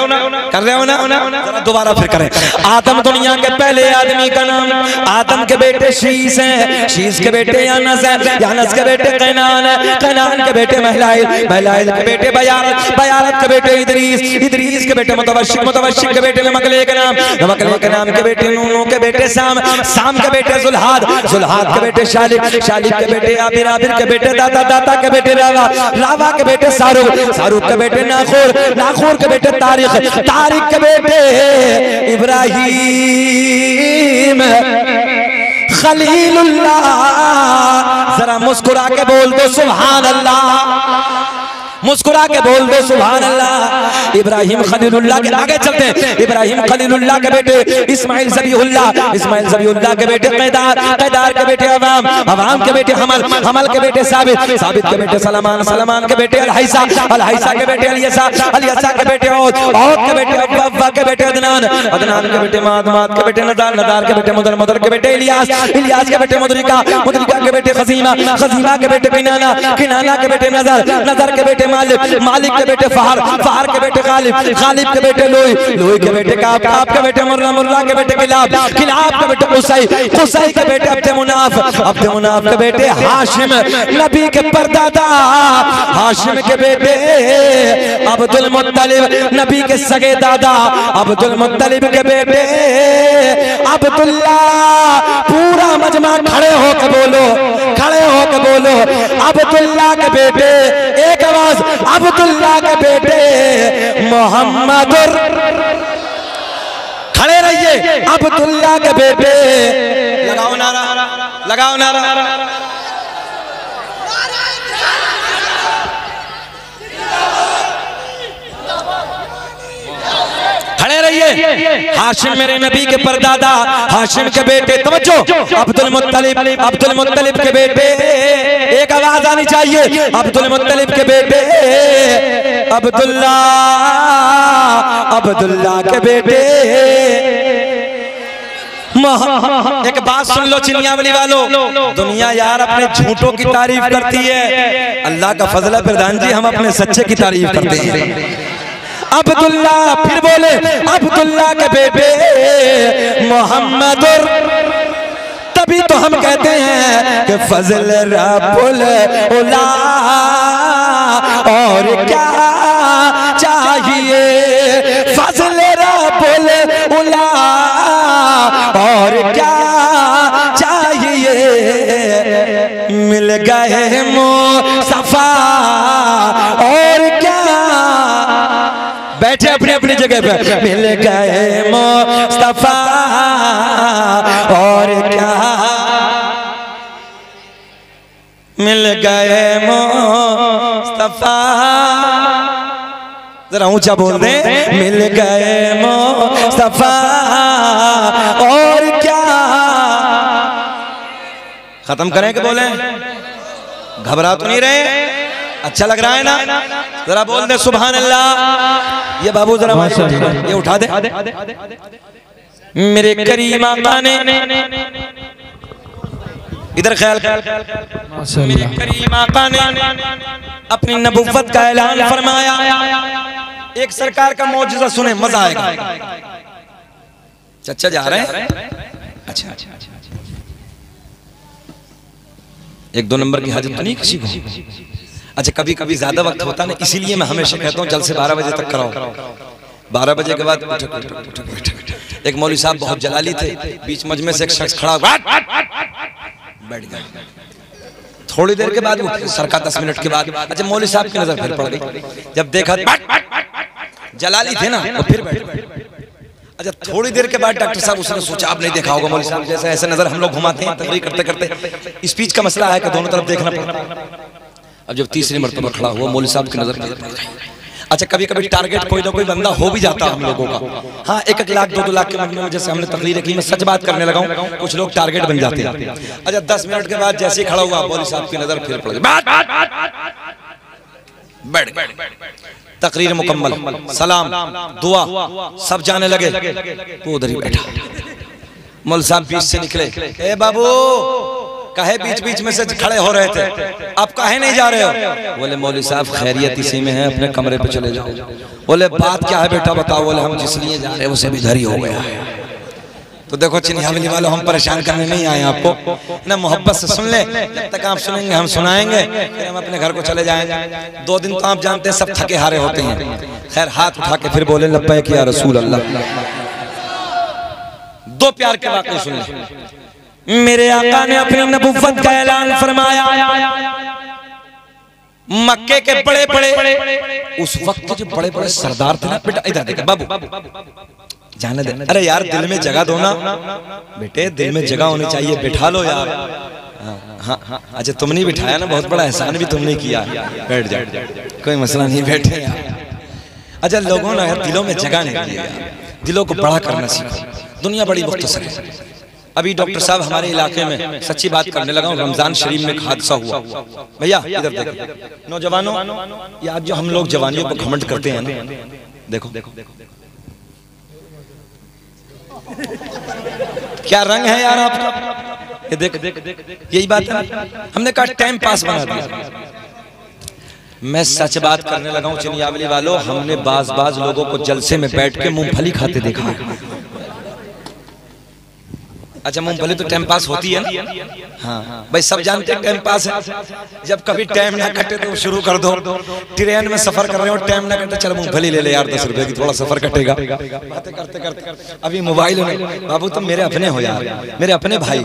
S1: कर रहे हो ना, जरा दोबारा फिर करें। आदम दुनिया के पहले आदमी का नाम, आदम के बेटे शीश हैं, शीश के बेटे यानस हैं, यानस के बेटे कैनान है, कैनान के बेटे महलाइल, महलाइल के बेटे बयारत, बयारत के बेटे इदरीस, इदरीस के बेटे मुतवश्शिक, मुतवश्शिक के बेटे नमकले के नाम, नमकले के नाम के बेटे नूनू के बेटे साम, साम के बेटे जुल्हाद, जुल्हाद के बेटे शालिक, शालिक के बेटे आबिर, आबिर के बेटे दाता, दाता के बेटे रावा, रावा के बेटे शाहरुख, शाहरुख के बेटे नाखूर, नाखूर के बेटे तारिक, तारिक के बेटे इब्राहिम खलीलुल्लाह। जरा मुस्कुरा के बोल दो सुभान अल्लाह, मुस्कुरा के बोल दो सुभान अल्लाह। इब्राहिम खलीलुल्लाह के आगे चलते हैं। इब्राहिम खलीलुल्लाह के बेटे इस्माइल ज़बीहुल्लाह, इस्माइल ज़बीहुल्लाह के बेटे कैदार, कैदार के बेटे अवाम, अवाम के बेटे हमल, हमल के बेटे साबित, साबित के बेटे सलमान, सलमान के बेटे अलहैसा, अलहैसा के बेटे अलियसा, अलियसा के बेटे औद, औद के बेटे अब्बा, अब्बा के बेटे अदनान, अदनान के बेटे माद, माद के बेटे नदार, नदार के बेटे मुदर, मुदर के बेटे इलियास, इलियास के बेटे मुदरिका, मुदरिका के बेटे खजीमा, खजीमा के बेटे किनाना, किनाना के बेटे नजर, नजर के बेटे मालिक, मालिक के बेटे फहर, फहर के बेटे गालिब, गालिब के बेटे लोई, लोई के बेटे काब, काब के बेटे मुर्रा, मुर्रा के बेटे किलाब, किलाब के बेटे कुसै, कुसै के बेटे अब्द मुनाफ, अब्द मुनाफ के बेटे हाशिम, नबी के परदादा हाशिम के बेटे अब्दुल मुत्तलिब, नबी के सगे दादा अब्दुल मुत्तलिब के बेटे अब्दुल्ला। पूरा मजमा खड़े होकर बोलो, खड़े होकर बोलो, अब्दुल्ला के बेटे, एक आवाज, अब्दुल्ला के बेटे मोहम्मदुर, खड़े रहिए, अब्दुल्ला के बेटे, लगाओ नारा, लगाओ नारा, खड़े रहिए। हाशिम मेरे नबी के परदादा, हाशिम के बेटे, तवज्जो, अब्दुल मुत्तलिब, अब्दुल मुत्तलिब के बेटे, एक आवाज आनी चाहिए, अब्दुल मुत्तलिब के बेटे अब्दुल्ला, अब्दुल्ला के बेटे। एक बात सुन लो चिनियावली वालों, दुनिया यार अपने झूठों की तारीफ करती है, अल्लाह का फजल है प्रधान जी, हम अपने सच्चे की तारीफ करते हैं। अब्दुल्ला, फिर बोले, अब्दुल्ला के बेटे मोहम्मदुर। तभी तो हम कहते हैं कि फजल रब्बुल उला, और क्या चाहिए, फजल रब्बुल उला, और क्या चाहिए, मिल गए मुस्तफा, और क्या, बैठे अपनी अपनी जगह पे, मिल गए मुस्तफा, और क्या, मिल गए मुस्तफा। जरा ऊंचा बोल दे, मिल गए मुस्तफा, और क्या। खत्म करें कि बोले, घबरा तो नहीं रहे, अच्छा लग रहा है ना, जरा बोल दे सुभान अल्लाह। ये बाबू जरा ये उठा दे, मेरे करीम आका ने, इधर ख्याल, मेरे करीम आका ने अपनी नबुव्वत का ऐलान फरमाया। एक सरकार का मौजूदा सुने, मजा आएगा। चचा जा रहे हैं, अच्छा, एक दो नंबर की हाजत तो नहीं किसी को। अच्छा, कभी कभी ज्यादा वक्त होता ना, इसीलिए मैं हमेशा कहता हूँ जल्द से 12 बजे तक कराओ। 12 बजे के बाद एक मौलवी साहब बहुत जलाली थे, बीच मजमे से एक शख्स खड़ा बैठ गया। थोड़ी देर के बाद सरका 10 मिनट के बाद, अच्छा मौलवी साहब की नजर फिर पड़ गई, जब देखा जलाली थे ना वो फिर बैठ गए। अच्छा थोड़ी देर के बाद डॉक्टर साहब, उसने सोचा आप नहीं देखा होगा मौलवी साहब जैसे ऐसे नजर हम लोग घुमाते हैं तकरीर करते करते, स्पीच का मसला है कि दोनों तरफ देखना पड़ता है। अब जब तीसरी मर्तबा खड़ा हुआ, मौलवी साहब की नजर, अच्छा कभी कभी टारगेट कोई ना कोई बंदा हो भी जाता हम लोगों का। हाँ, 1-1 लाख 2-2 लाख के मजमे में जैसे हमने तकरीर की, मैं सच बात करने लगा हूँ, कुछ लोग टारगेट बन जाते हैं। अच्छा 10 मिनट के बाद जैसे ही खड़ा हुआ, मौलवी साहब की नजर फिर पड़ गई, बैठ गए। तकरीर मुकम्मल, सलाम, दुआ, सब जाने लगे, वो उधर ही बैठा। मौलवी साहब बीच से निकले, ए बाबू कहे बीच बीच में से खड़े हो रहे थे, आप काहे नहीं जा रहे हो? बोले मौलवी साहब खैरियत इसी में है, अपने कमरे पे चले जाओ। बोले बात क्या है बेटा बताओ। बोले हम जिस लिए जा रहे हैं उसे भी धरी हो गया है। तो देखो चिन्हियावली वालों, हम परेशान करने नहीं आए आपको ना, मोहब्बत से सुन ले, जब तक आप सुनेंगे हम सुनाएंगे, फिर हम अपने घर को चले जाएंगे। 2 दिन तो आप जानते हैं सब थके हारे होते हैं। खैर हाथ उठा के फिर बोले लब्बैक या रसूल अल्लाह। 2 प्यार के वाक़े सुन ले। मेरे आका ने अपनी नबुव्वत का ऐलान फरमाया। मक्के के बड़े बड़े उस वक्त जो बड़े बड़े सरदार थे ना, बेटा इधर देख बाबू जाने दे। अरे यार दिल में जगह दो ना बेटे, दिल में जगह होनी चाहिए, बिठा लो यार। हाँ हाँ अच्छा तुम नहीं बिठाया ना, बहुत बड़ा एहसान भी तुमने किया। बैठ जाओ कोई मसला नहीं, बैठे यार। अच्छा लोगों ने दिलों में जगह नहीं दी यार, दिलों को बड़ा करना सीखो। दुनिया बड़ी मुख्तसर है। अभी डॉक्टर साहब हमारे इलाके में, सच्ची बात करने लगा हूँ, रमजान शरीफ में एक हादसा हुआ। भैया इधर देखो, नौजवानों ये आज जो हम लोग जवानियों पर घमंड करते हैं ना, देखो क्या रंग है यार आपका, ये देख यही बात है। हमने कहा टाइम पास बना दिया। मैं सच बात करने लगा हूँ चिन्हियावली वालों, हमने बाज लोगों को जलसे में बैठ के मूंगफली खाते देखा। अच्छा मूंगफली तो टाइम पास होती है ना, हाँ भाई सब जानते हैं टाइम पास है। जब कभी टाइम ना कटे तो शुरू कर दो। ट्रेन में सफर कर रहे हो, टाइम ना कटे, चल मूंगफली ले ले यार 10 रुपए की, थोड़ा सफर कटेगा। बातें करते करते अभी मोबाइल में, बाबू तुम मेरे अपने हो यार, मेरे अपने भाई,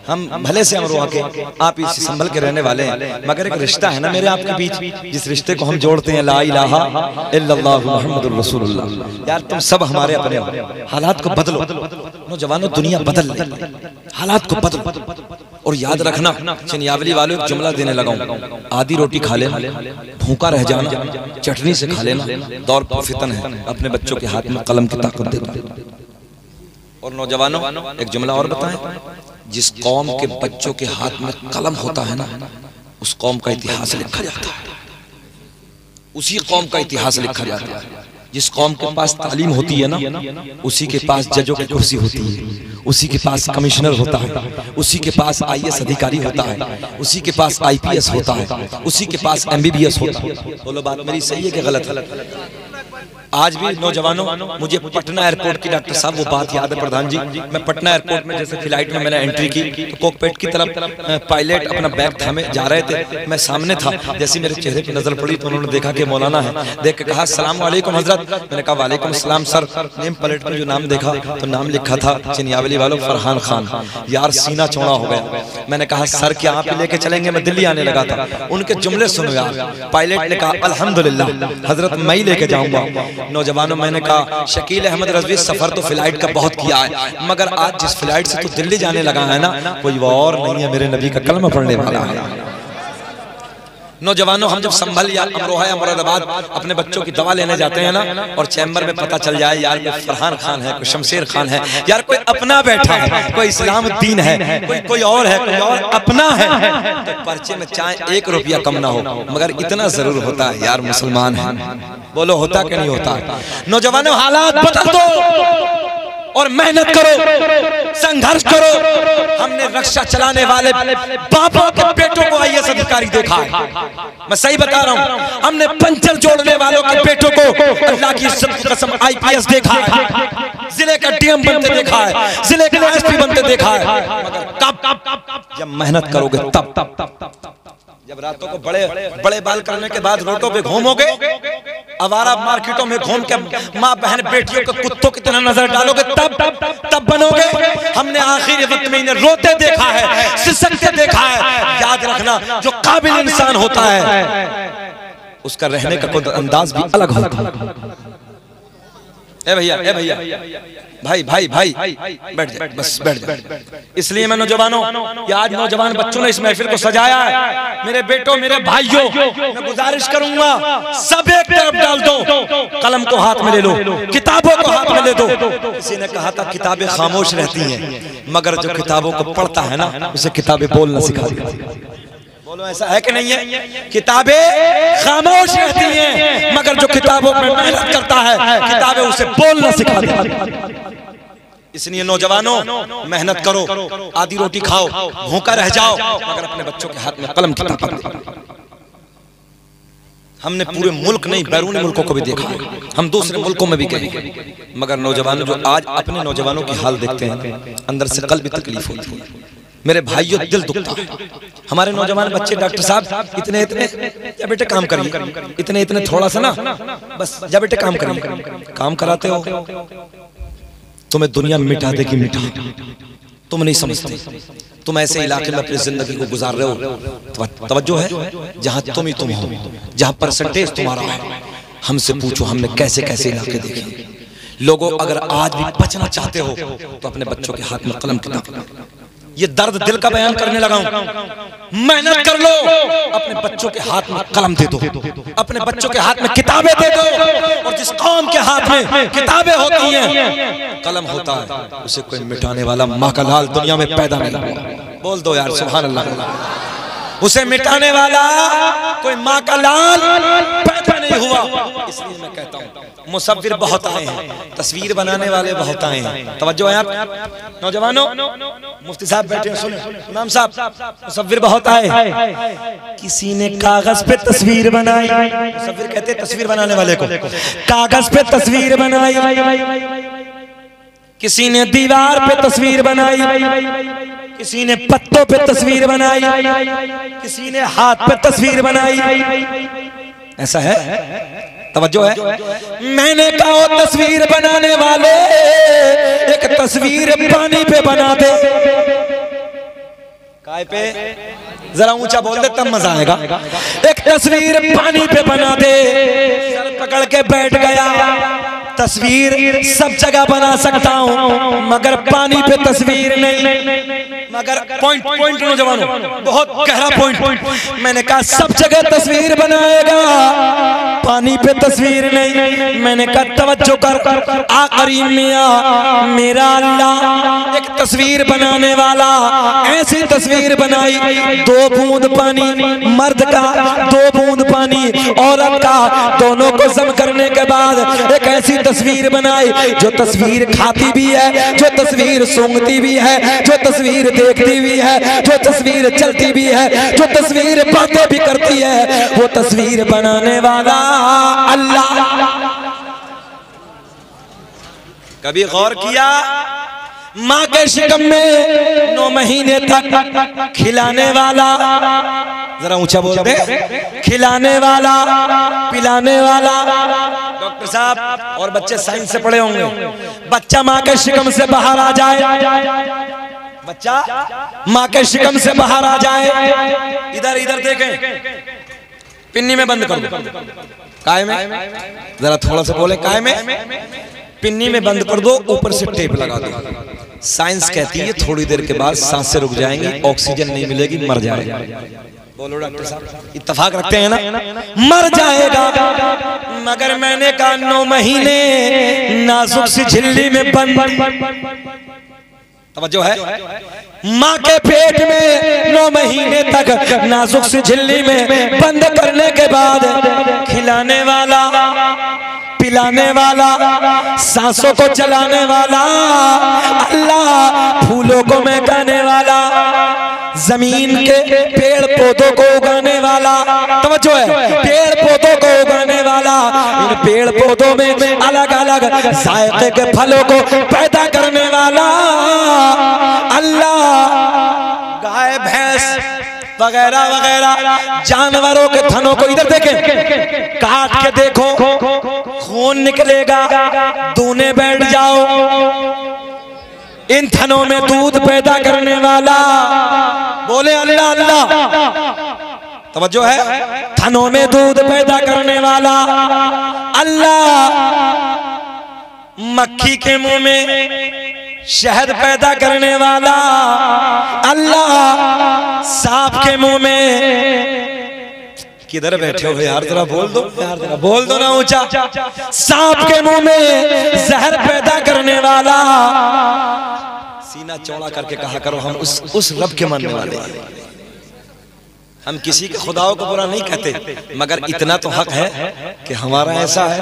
S1: हम भले से अमरोहा के, आप इस संभल के रहने वाले हैं, मगर एक रिश्ता है ना मेरे आपके बीच, जिस रिश्ते को हम जोड़ते हैं ला इलाहा इल्लल्लाह मुहम्मदुर रसूलुल्लाह। यार तुम सब हमारे अपने हो। हालात को बदलो नौजवानों, दुनिया बदल रही, हालात को बदलो। और याद रखना चिन्हियावली वालों, एक जुमला देने लगा हूं, आधी रोटी खा लेना, भूखा रह जाना, चटनी से खा लेना, दौर पर फितन है, अपने बच्चों के हाथ में कलम की ताकत देना। और नौजवानों एक जुमला और बताएं, जिस कौम के बच्चों के हाथ में कलम होता है ना, उस कौम का इतिहास लिखा जाता है, उसी कौम का इतिहास लिखा जाता है। जिस कौम के पास तालीम होती है ना, उसी के पास जजों की कुर्सी होती है, उसी के पास कमिश्नर होता है, उसी के पास IAS अधिकारी होता है, उसी के पास IPS होता है, उसी के पास MBBS होता है। बोलो बात मेरी सही है कि गलत है? आज भी नौजवानों, मुझे पटना एयरपोर्ट की डॉक्टर साहब वो बात याद है प्रधान जी, मैं पटना एयरपोर्ट में जैसे फ्लाइट में मैंने एंट्री की तो कॉकपिट की तरफ पायलट अपना बैग थामे जा रहे थे, मैं सामने था, जैसे मेरे चेहरे पे नजर पड़ी तो उन्होंने देखा कि मौलाना है, देख के कहा अस्सलाम वालेकुम हजरत। मैंने कहा वालेकुम सलाम सर। नेम प्लेट में जो नाम देखा तो नाम लिखा था चिन्हियावली वालों फरहान खान। यार सीना चौड़ा हो गया। मैंने कहा सर क्या आप ही लेके चलेंगे, मैं दिल्ली आने लगा था। उनके जुमले सुन गया। पायलट ने कहा अल्हम्दुलिल्लाह हजरत मैं ही लेके जाऊंगा। नौजवानों मैंने कहा शकील अहमद रज़वी सफर तो फ्लाइट का बहुत किया है, मगर आज जिस फ्लाइट से तो दिल्ली जाने लगा है ना, कोई और नहीं है, मेरे नबी का कलमा पढ़ने वाला है। नौजवानों हम जब संभल या अमरोहा या मुरादाबाद अपने बच्चों की दवा लेने जाते हैं ना, और चैम्बर में पता चल जाए यार कोई फरहान खान है, कोई शमशेर खान है, यार कोई अपना बैठा है, कोई इस्लामुद्दीन है, कोई और है, कोई और अपना है, तो पर्चे में चाहे 1 रुपया कम ना हो, मगर इतना जरूर होता है यार मुसलमान है। बोलो होता कि नहीं होता? नौजवानों हालात बदल दो और मेहनत करो, संघर्ष करो। हमने रक्षा चलाने वाले बापों के बेटों को IAS अधिकारी देखा है, मैं सही बता रहा हूँ। हमने पंचर जोड़ने वालों के बेटों को अल्लाह की कसम IPS देखा है, जिले का DM बनते देखा है, जिले का SP बनते देखा है। कब? जब मेहनत करोगे तब। जब रातों को बड़े बाल करने के बाद रोडों पे घूमोगे, आवारा मार्केटों में घूम के माँ बहन बेटियों को कुत्तों की तरह नजर डालोगे, तब बनोगे। हमने आखिरी वक्त में इन्हें रोते देखा है, सिसकते देखा है। याद रखना जो काबिल इंसान होता है उसका रहने का कोई अंदाज भी अलग होता है। ए भैया भाई बैठ जा, बस बैठ जा। इसलिए मैं नौजवानों, आज नौजवान बच्चों ने इस महफिल को सजाया है। मेरे बेटों मेरे भाइयों, मैं गुजारिश करूंगा सब एक तरफ डाल दो, कलम को हाथ में ले लो, किताबों को हाथ में ले दो। किसी ने कहा था किताबें खामोश रहती हैं, मगर जो किताबों को पढ़ता है ना उसे किताबें बोलना सिखा देती। बोलो ऐसा है कि नहीं है? किताबें खामोश रहती हैं, मगर जो किताबों में मेहनत करता है किताबें उसे बोलना सिखा देती। इसलिए नौजवानों मेहनत करो, आधी रोटी खाओ, भूखा रह जाओ, मगर अपने बच्चों के हाथ में कलम किताब। हमने पूरे मुल्क नहीं बैरूनी मुल्कों को भी देखा है, हम दूसरे मुल्कों में भी गए, मगर नौजवानों जो आज अपने नौजवानों की हाल देखते हैं, अंदर से कल भी तकलीफ होती है। मेरे भाइयों, दिल दुखता है। हमारे नौजवान बच्चे डॉक्टर साहब इतने इतने, या बेटे काम करिए, इतने इतने थोड़ा सा ना, बस जा बेटे काम करिए, काम कराते हो, तुम्हें दुनिया मिटा देगी, मिटा, तुम नहीं समझते। तुम ऐसे इलाके में अपनी जिंदगी को गुजार रहे हो, तवज्जो है, जहां तुम ही तुम हो, जहां परसेंटेज तुम्हारा है। हमसे पूछो हमने कैसे कैसे इलाके देखे। लोगों, अगर आज भी बचना चाहते हो तो अपने बच्चों के हाथ में कलम किताब, ये दर्द दिल का बयान करने लगा हूं। मेहनत कर लो, अपने बच्चों के हाथ में कलम दे दो, अपने बच्चों के हाथ में किताबें दे दो। और जिस कौम के हाथ में किताबें होती हैं, कलम होता है, उसे कोई मिटाने वाला माँ का लाल दुनिया में पैदा नहीं हुआ। बोल दो यार सुभान अल्लाह। उसे मिटाने वाला कोई माँ का लाल पैदा नहीं हुआ। इसलिए मैं कहता हूँ मुसव्विर बहुत आए हैं, तस्वीर बनाने वाले बहुत आए हैं। तवज्जो है आप नौजवानों, मुफ्ती साहब बैठे हैं, सुने इमाम साहब, मुसव्विर बहुत आए। किसी ने कागज पे तस्वीर बनाई, मुसव्विर कहते हैं तस्वीर बनाने वाले को, कागज पे तस्वीर बनाई। किसी ने दीवार पे तस्वीर बनाई, किसी ने पत्तों पे तस्वीर बनाई, किसी ने हाथ पे तस्वीर बनाई। ऐसा है, तवज्जो है। मैंने कहा वो तस्वीर बनाने वाले एक तस्वीर पानी पे बना दे। काय पे? जरा ऊंचा बोल दे तब मजा आएगा। एक तस्वीर पानी पे बना दे। सर पकड़ के बैठ गया। तस्वीर सब जगह बना सकता हूँ, मगर पानी पे तस्वीर नहीं। मगर पॉइंट नौजवानों, बहुत गहरा पॉइंट। मैंने कहा सब जगह तस्वीर बनाएगा, पानी पे तस्वीर नहीं। मैंने कहा तवज्जो कर, आखिरी मियां मेरा अल्लाह एक तस्वीर बनाने वाला ऐसी तस्वीर बनाई, 2 बूंद पानी मर्द का, 2 बूंद पानी औरत का, दोनों को जम करने के बाद एक ऐसी तस्वीर बनाई जो तस्वीर खाती भी है, जो तस्वीर सूंघती भी है, जो तस्वीर देखती भी है, जो तस्वीर चलती भी है, जो तस्वीर बातें भी करती है। वो तस्वीर बनाने वाला अल्लाह। कभी गौर किया? माँ के शिकम में 9 महीने तक खिलाने वाला, जरा ऊंचा बोल दे, खिलाने वाला, पिलाने वाला। डॉक्टर साहब और बच्चे साइंस से पढ़े होंगे, बच्चा माँ के शिकम से बाहर आ जाए, बच्चा माँ के शिकम से बाहर आ जाए, इधर देखें, पिन्नी में बंद कर दो। काय में? जरा थोड़ा सा बोले, काय में? पिन्नी में बंद कर दो, ऊपर से टेप लगा दो। साइंस कहती है थोड़ी देर के बाद सांसें रुक जाएंगी, ऑक्सीजन नहीं मिलेगी, मर जाएगा। बोलो डॉक्टर साहब, इत्तेफाक रखते हैं ना? मर जाएगा। मगर मैंने कहा 9 महीने नाजुक सी झिल्ली में बंद। तवज्जो है? माँ के पेट में 9 महीने तक नाजुक सी झिल्ली में बंद करने के बाद खिलाने वाला, पिलाने वाला, सांसों को चलाने वाला अल्लाह, फूलों को महकाने वाला, जमीन के पेड़ पौधों को उगाने वाला। तवज्जो है? पेड़ पौधों को उगाने वाला, इन पेड़ पौधों में अलग अलग जायके के फलों को पैदा करने वाला अल्लाह। गाय भैंस वगैरह वगैरह जानवरों के थनों को इधर देखें, काट के देखो, खून निकलेगा, दूने बैठ जाओ। इन थनों में दूध पैदा करने वाला, बोले अल्लाह अल्लाह। तवज्जो है? थनों में दूध पैदा करने वाला अल्लाह, मक्खी के मुंह में शहद पैदा करने वाला अल्लाह, सांप के मुंह में, किधर बैठे हो यार, जरा बोल दो यार, जरा बोल दो ना ऊंचा। सांप के मुंह में जहर पैदा करने वाला। सीना चौड़ा करके कहा करो हम उस रब के मानने वाले हैं। हम किसी के खुदाओं को बुरा नहीं कहते, मगर इतना तो हक है कि हमारा ऐसा है।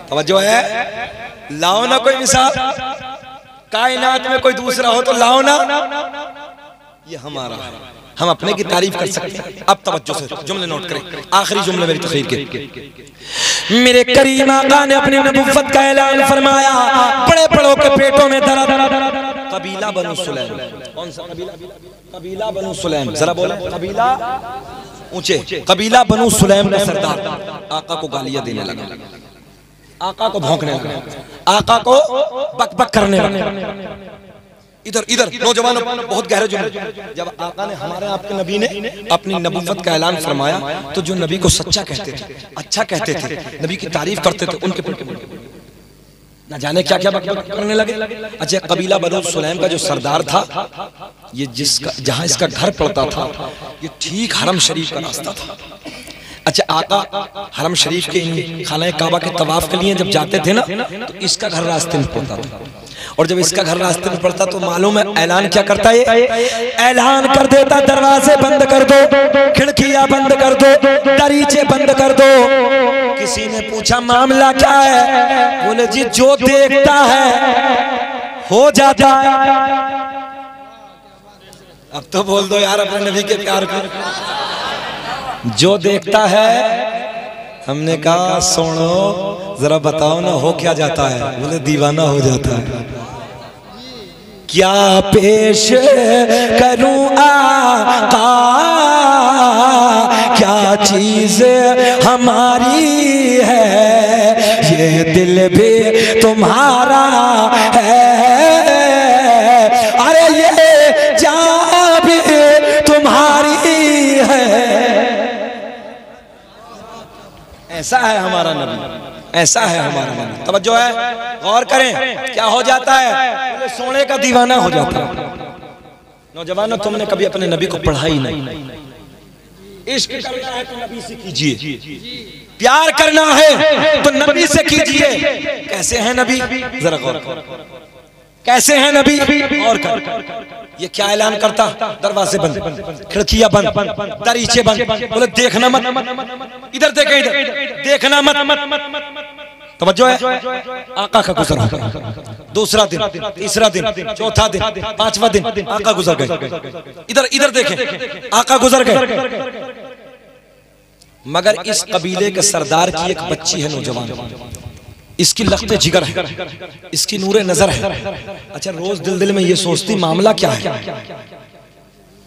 S1: तवज्जो है? लाओ ना कोई मिसाल। कायनात में कोई दूसरा हो तो लाओ ना, ये हमारा है, हम अपने की तारीफ कर सकते हैं। अब तवज्जो से जुमले नोट करें, आखिरी जुमले मेरी तकरीर के। मेरे करीम आका ने अपनी नबुव्वत का ऐलान फरमाया, बड़े बड़ों के पेटों में दर्द, कबीला बनु सुलैम। कौन सा कबीला? कबीला बनु सुलैम, जरा बोले कबीला ऊंचे। कबीला बनु सुलैम का सरदार आका को गालियां देने लगा, आका को भौंकने लगा, आका को बकबक करने लगा। इधर इधर नौजवानों, बहुत गहरे जुमले। जब आका ने, हमारे आपके नबी ने अपनी नबुव्वत का ऐलान फरमाया, तो जो नबी को सच्चा कहते थे, अच्छा कहते थे, नबी की तारीफ करते थे, उनके न जाने क्या क्या बकबक करने लगे। अच्छा, कबीला बनु सुलैम का जो सरदार था, ये जिसका जहां इसका घर पड़ता था, ये ठीक हरम शरीफ का रास्ता था। अच्छा, आका हरम शरीफ के खाना काबा के तवाफ के लिए जब जाते थे ना, तो इसका घर रास्ते में पड़ता था। और जब इसका घर रास्ते में पड़ता तो मालूम है ऐलान क्या करता है? ऐलान कर देता, दरवाजे बंद कर दो, खिड़कियां बंद कर दो, दरीचे बंद कर दो। किसी ने पूछा मामला क्या है? बोले जी जो देखता है हो जाता है। अब तो बोल दो यार अपने नबी के प्यार को। जो देखता है, हमने कहा सुनो जरा बताओ ना हो क्या जाता है? बोले दीवाना हो जाता है। क्या पेश करूं आका, क्या चीज हमारी है, ये दिल भी तुम्हारा है, अरे ये जान भी तुम्हारी है। ऐसा है हमारा नबी, ऐसा है हमारा नबी। तवज्जो है, गौर करें, क्या हो जाता है? सोने का दीवाना हो जाता है। नौजवानों, तुमने कभी अपने नबी को पढ़ा ही नहीं। इश्क करना है तो नबी से कीजिए, प्यार करना है तो नबी से कीजिए। कैसे हैं नबी? जरा गौर कर, कैसे हैं नबी? और कर। ये क्या ऐलान करता? दरवाजे बंद, खिड़कियां बंद, दरीचे बंद। बोले देखना मत, इधर देखें, इधर देखना मत। तवज्जो है, आका का गुजर हो गया। दूसरा दिन, तीसरा दिन, चौथा दिन, पांचवा दिन, आका गुजर गए। इधर इधर देखें, आका गुजर गए। मगर इस कबीले के सरदार की एक बच्ची है नौजवान, इसकी लख्ते जिगर है, इसकी नूरे नजर है। अच्छा, रोज दिल दिल में ये सोचती मामला क्या है।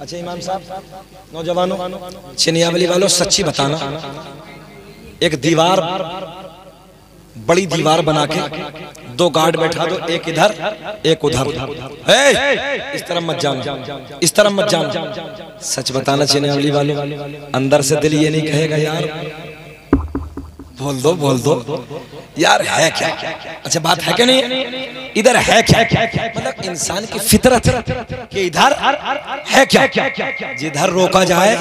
S1: अच्छा इमाम साहब, नौजवानों, चिनियावली वालों, सच्ची बताना, एक दीवार, बड़ी दीवार बना के दो गार्ड बैठा दो, एक इधर एक उधर। इस तरफ मत जाना, इस तरफ मत जाना। सच बताना चिनियावली वालों, अंदर से दिल ये नहीं कहेगा यार बोल दो, बोल दो यार है क्या? अच्छा बात है क्या नहीं? इधर है क्या? मतलब इंसान की फितरत कि इधर है क्या? जिधर रोका जाए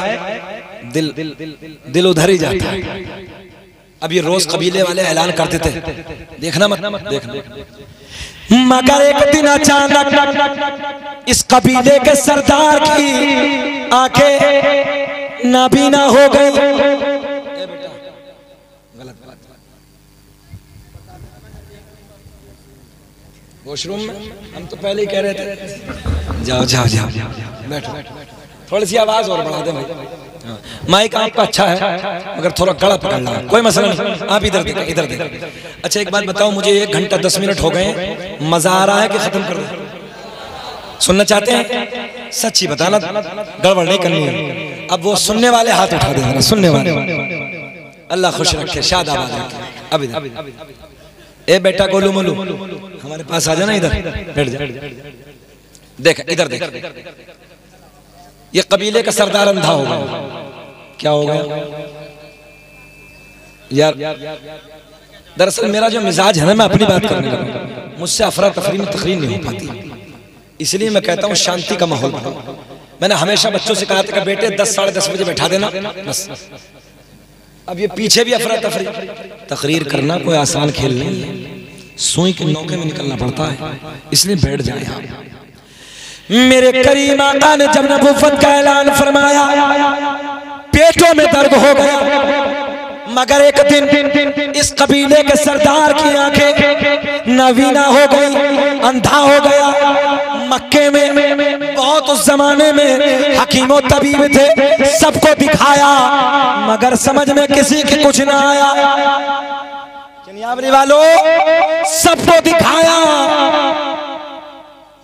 S1: दिल उधर ही जाता है। अब ये रोज कबीले वाले ऐलान करते थे, देखना मत, देखना। मगर एक दिन अचानक इस कबीले के सरदार की आंखें नाबीना हो गई। वॉशरूम में हम तो पहले ही कह रहे थे जाओ जाओ जाओ बैठो, थोड़ी सी आवाज और बढ़ा दे भाई। माइक आपका अच्छा है मगर थोड़ा गला पकड़ रहा है, कोई मसला नहीं। आप इधर देखें, इधर देखें। अच्छा एक बात बताओ, मुझे 1 घंटा 10 मिनट हो गए, मजा आ रहा है कि खत्म कर दो? सुनना चाहते हैं? सच्ची बताना, गड़बड़ नहीं करनी है। अब वो सुनने वाले हाथ उठा दे, सुनने वाले। अल्लाह खुश रखे, शाद आबाद रखे। अब इधर ए बेटा गोलू मोलू हमारे पास आ जाना, इधर बैठ जा। देख इधर देख, ये कबीले का सरदार अंधा हो गया। क्या हो गया यार? दरअसल मेरा जो मिजाज है ना, मैं अपनी बात करने लगा, मुझसे अफरा तफरी में तकरीर नहीं हो पाती, इसलिए मैं कहता हूँ शांति का माहौल बनाओ। मैंने हमेशा बच्चों से कहा था कि बेटे 10 साढ़े 10 बजे बैठा देना बस। अब ये पीछे भी अफरा तफरी, तकरीर करना कोई आसान खेल नहीं है, सुई के नौके में निकलना पड़ता है, इसलिए बैठ जाए आप। मेरे करीम आका ने जब नबुव्वत का ऐलान फरमाया, पेटों में दर्द हो गया,
S2: मगर एक दिन इस कबीले के सरदार की आंखें नवीना हो गई, अंधा हो गया। मक्के में बहुत उस जमाने में हकीमों तबीब थे, सबको दिखाया मगर समझ में किसी के कुछ ना आया। चनियावरी वालों, सबको दिखाया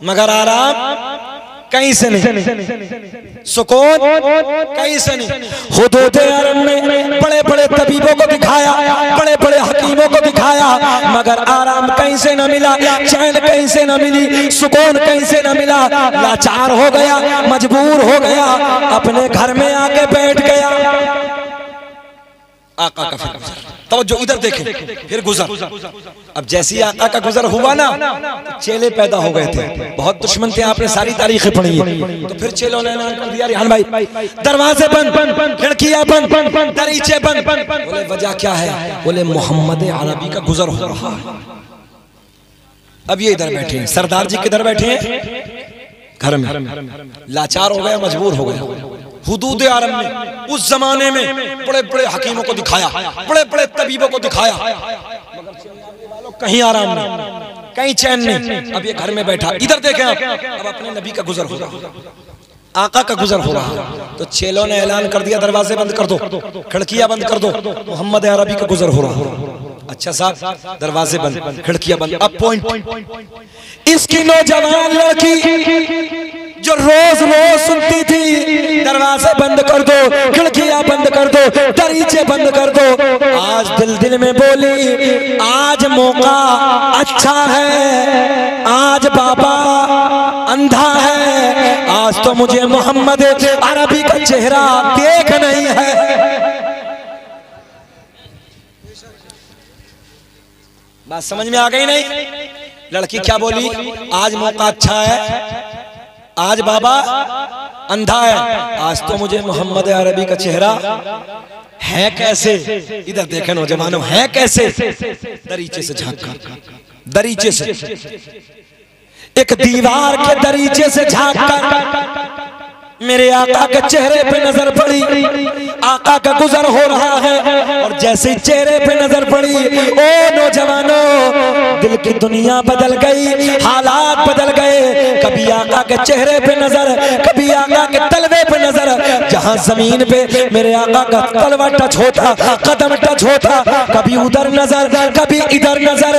S2: मगर आराम कहीं से नहीं, सुकून कहीं से नहीं। हुदूद अरब में बड़े बड़े तबीबों को दिखाया, बड़े बड़े हकीमों को दिखाया मगर आराम कहीं से न मिला, चैन कहीं से न मिली, सुकून कहीं से न मिला। लाचार हो गया, मजबूर हो गया, अपने घर में आके बैठ गया। आका का फिर तवज्जो इधर देखें, फिर गुजर। अब जैसी आका का गुजर हुआ ना, तो चेले पैदा हो गए थे। बहुत दुश्मन थे, आपने सारी तारीखें पढ़ी है। तो फिर चेलों ने ऐलान कर दिया, रिहान भाई दरवाजे बंद, खिड़कियां बंद, दरीचे बंद। बोले वजह क्या है? बोले मोहम्मद अरबी का गुजर हो रहा है। अब ये इधर बैठे हैं, सरदार जी किधर बैठे हैं? घर में। लाचार हो गया, मजबूर हो गया। हुदूद अरब में उस जमाने में बड़े बड़े हकीमों को दिखाया, बड़े बड़े तबीबों को दिखाया मगर कहीं आराम नहीं, कहीं चैन नहीं। अब ये घर में बैठा, इधर देखें आप, अब अपने नबी का गुजर हो रहा, आका का गुजर हो रहा। तो चेलों ने ऐलान कर दिया, दरवाजे बंद कर दो, खिड़कियां बंद कर दो, मोहम्मद अरबी का गुजर हो रहा। अच्छा साहब, दरवाजे बंद, खिड़कियां बंद। अब पॉइंट, इसकी नौजवान लड़की जो रोज रोज सुनती थी दरवाजे बंद कर दो, खिड़कियां बंद कर दो, दरीचे बंद कर दो, आज दिल दिल में बोली आज मौका अच्छा है, आज बाबा अंधा है, आज तो मुझे मोहम्मद अरबी का चेहरा देख नहीं है। बात समझ में आ गई नहीं? लड़की क्या बोली? आज मौका अच्छा है, आज बाबा अंधा है, आज तो मुझे मोहम्मद अरबी का चेहरा है कैसे? इधर देखें नौजवानों, है कैसे? दरीचे से झांक कर, दरीचे से, एक दीवार के दरीचे से झांक कर मेरे आका के चेहरे पे नजर पड़ी। आका का गुजर हो रहा है और जैसे चेहरे पे नजर पड़ी, ओ नौजवानों, दिल की दुनिया बदल गई, हालात बदल गए। कभी आका के चेहरे पे नजर, कभी आका के तलवे पे नजर। जहां जमीन पे मेरे आका का तलवा टच होता, कदम टच होता, कभी उधर नजर, कभी इधर नजर।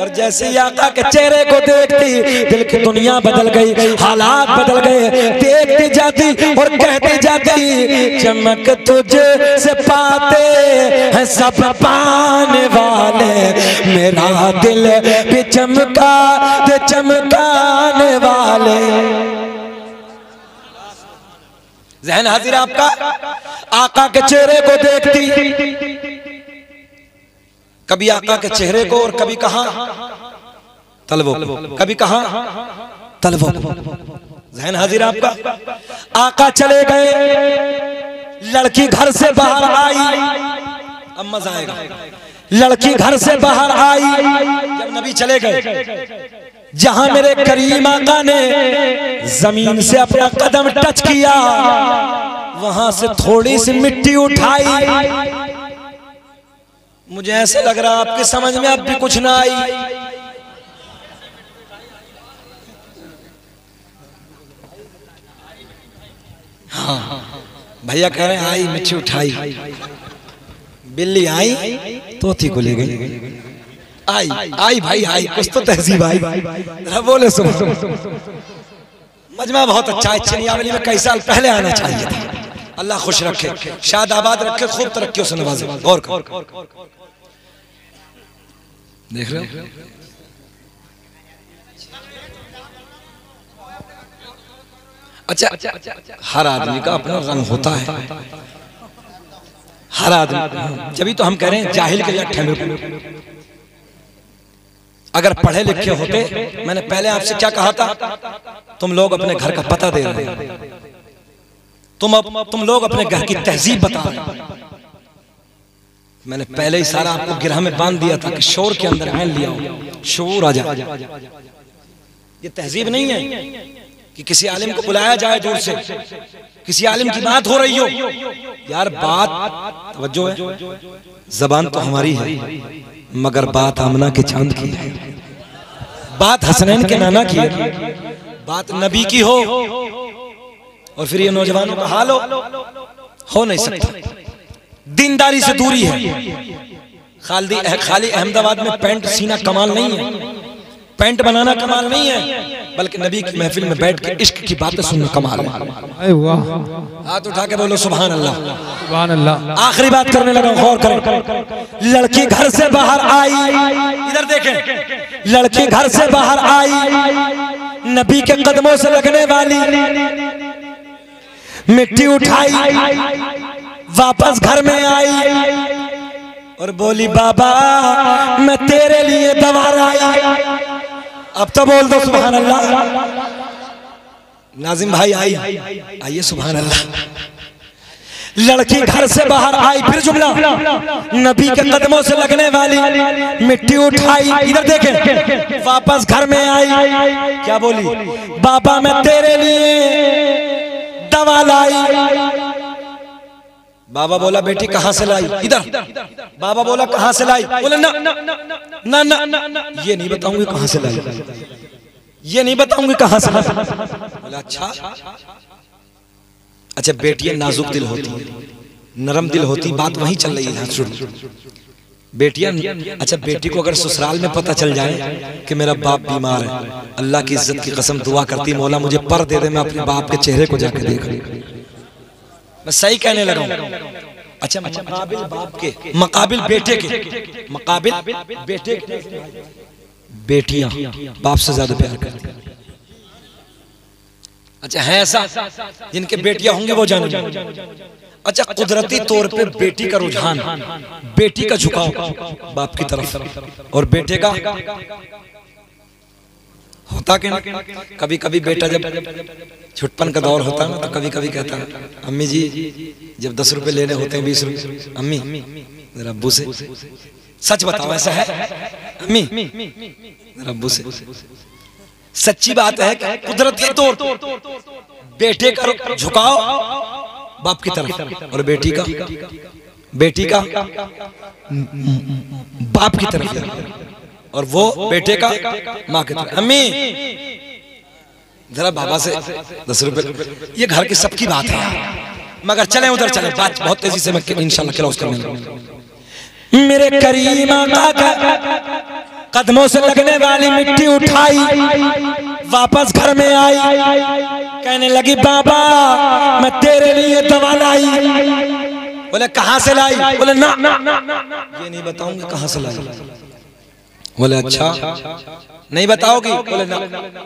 S2: और जैसे ही आका के चेहरे को देखती, दिल की दुनिया बदल गई, हालात बदल गए। देखती जाती और कहती जाती, चमक तुझ से पाते हैं सब पाने वाले, मेरा दिल भी चमका दे चमकाने वाले। ज़हन हाजिर आपका? आका के चेहरे को देखती, कभी आका के चेहरे को और कभी कहां तलवों, कभी कहां तलवों। ज़हन हाजिर आपका? आका चले गए, लड़की घर से बाहर आई। अब मजा आएगा। लड़की घर से बाहर आई जब नबी चले गए, जहां मेरे करीम आका ने जमीन से अपना कदम टच किया, वहां से थोड़ी सी मिट्टी उठाई। मुझे ऐसे लग रहा आपके समझ में अब भी कुछ ना आई। हाँ, भैया कह रहे हैं आई, मिट्टी उठाई। बिल्ली आई, तोती को ले गई। आई आई भाई आई, कुछ तो तहजीब आई। बोले सुनो, मजमा बहुत अच्छा है। चनियावली में कई साल पहले आना चाहिए था। अल्लाह खुश रखे, शाद आबाद रखे, खूब तरक्कियों से नवाजे। गौर कर, देख रहे हो? अच्छा, हर आदमी का अपना रंग होता है, हर आदमी। जब तो हम कह रहे हैं जाहिल के लिए ठहरे। अगर पढ़े लिखे होते, मैंने पहले आपसे क्या कहा था, तुम लोग अपने घर का पता दे रहे हैं, तुम लोग अपने घर की तहजीब बता रहे हैं। मैंने पहले ही सारा आपको गिरह में बांध दिया था कि शोर के अंदर आन लिया हो, शोर आ जाए। ये तहजीब नहीं है, कि किसी आलिम को बुलाया जाए दूर से, किसी आलिम की बात हो रही हो, यार बात तवज्जो है, जबान तो हमारी है मगर बात आमना के चांद की है, बात हसनैन के नाना की है, बात नबी की हो, और फिर ये नौजवानों का हाल हो नहीं सकता। दीनदारी से दूरी है। खाली अहमदाबाद में पैंट सीना कमाल नहीं है, पैंट बनाना कमाल नहीं है, बल्कि नबी की महफिल में बैठ के इश्क की बातें सुनना कमाल है। हाथ उठा के बोलो सुभान अल्लाह, सुभान अल्लाह। आखिरी बात करने लगा, गौर करें। लड़की घर से बाहर आई, इधर देखें, लड़की घर से बाहर आई, नबी के कदमों से लगने वाली मिट्टी उठाई, वापस घर में आई और बोली बाबा मैं तेरे लिए दवा लाई। अब तो बोल दो सुभान अल्लाह। नाजिम भाई आइए सुभान अल्लाह। लड़की घर से बाहर आई, फिर जुमला, नबी के कदमों से लगने वाली मिट्टी उठाई, इधर देखें, वापस घर में आई, क्या बोली? बाबा मैं तेरे लिए दवा लाई। बाबा बोला बेटी कहां से लाई? इधर। बाबा बोला कहां से लाई? बोले ना ना ना ना, ये नहीं बताऊंगी कहां से लाई, ये नहीं बताऊंगी कहां से लाई। बोला अच्छा बेटियां नाजुक दिल होती, नरम दिल होती, बात वहीं चल रही है शुरू। बेटियां, अच्छा बेटी को अगर ससुराल में पता चल जाए कि मेरा बाप बीमार है, अल्लाह की इज्जत की कसम दुआ करती, मौला मुझे पर दे दे, मैं अपने बाप के चेहरे को जाकर देख। मैं सही कहने लगा हूं। अच्छा मकाबिल बाप के, मकाबिल बेटे के, मकाबिल बेटे के, बेटियां बाप से ज्यादा प्यार करती हैं। अच्छा है ऐसा जिनके बेटियां होंगी वो जाने। अच्छा कुदरती तौर पे बेटी का रुझान, बेटी का झुकाव बाप की तरफ, और बेटे का होता कि ना, कभी कभी बेटा जब छुटपन का दौर होता है ना, तो कभी कभी कहता है अम्मी जी जब 10 रुपए लेने होते हैं 20 रुपए, अम्मी मेरा अब्बू से, सच बताओ ऐसा है अम्मी मेरा अब्बू से? सच्ची बात है कि कुदरती तौर बेटे का झुकाव बाप की तरफ और बेटी का बाप की तरफ, और वो बेटे का माँ की तरफ। अम्मी जरा बाबा से 10 रुपए, ये घर की सबकी बात है, मगर चले उधर चले, बात बहुत तेजी से मैं इंशाल्लाह क्लोज करने लगा। मेरे करीम आका का कदमों से लगने वाली मिट्टी उठाई, वापस घर में आई, कहने लगी बाबा मैं तेरे लिए दवा लाई। बोले कहां से लाई? बोले ना ये नहीं बताऊंगी कहां से लाई। बोले अच्छा नहीं बताओगी? बोले ना।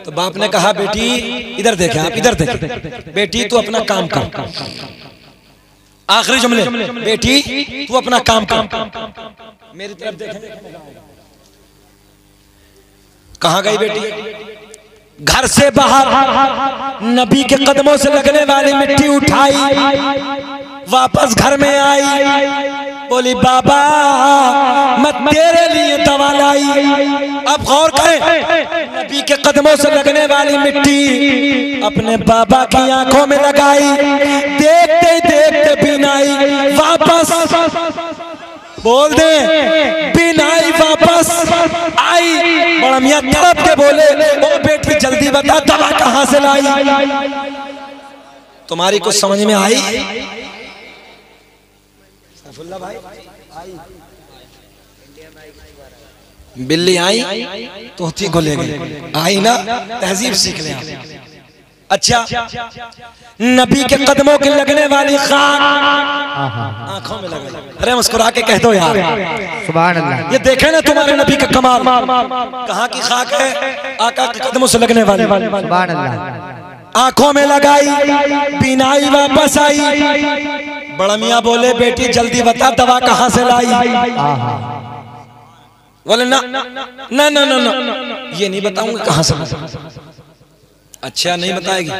S2: तो बाप ने कहा बेटी इधर देखें, आप इधर देखें, बेटी तू अपना काम कर। आखिरी जुमले, बेटी तू अपना काम कर, मेरी तरफ देखें। कहां गई बेटी? घर से बाहर नबी के कदमों से लगने वाली मिट्टी उठाई, वापस घर में आई, बोली बाबा मैं तेरे लिए दवा लाई। अब गौर करें, नबी के कदमों से लगने वाली मिट्टी अपने बाबा की आंखों में लगाई, देखते देखते बिनाई वापस, बोल दे बिनाई वापस आई। बड़ा मियां तड़प के बोले ओ बेटी जल्दी बता दवा कहां से लाई? तुम्हारी कुछ समझ में आई? भाई बिल्ली आई तोती को ले गई, आई ना, तहजीब सीख ले। अच्छा नबी के कदमों के लगने वाली खाक आंखों में लगे, अरे मुस्कुरा के कह दो यार सुभान अल्लाह। ये देखे ना तुम्हारे नबी का कमाल, कहाँ की खाक है? आका के कदमों से लगने वाली, सुभान अल्लाह। आंखों में लगाई, बिनाई वापस आई। बड़ा मियाँ बोले बेटी जल्दी बता दवा कहाँ से लाई? बोले ना ना ना ना ना ये नहीं बताऊंगा कहाँ से। अच्छा नहीं बताएगी?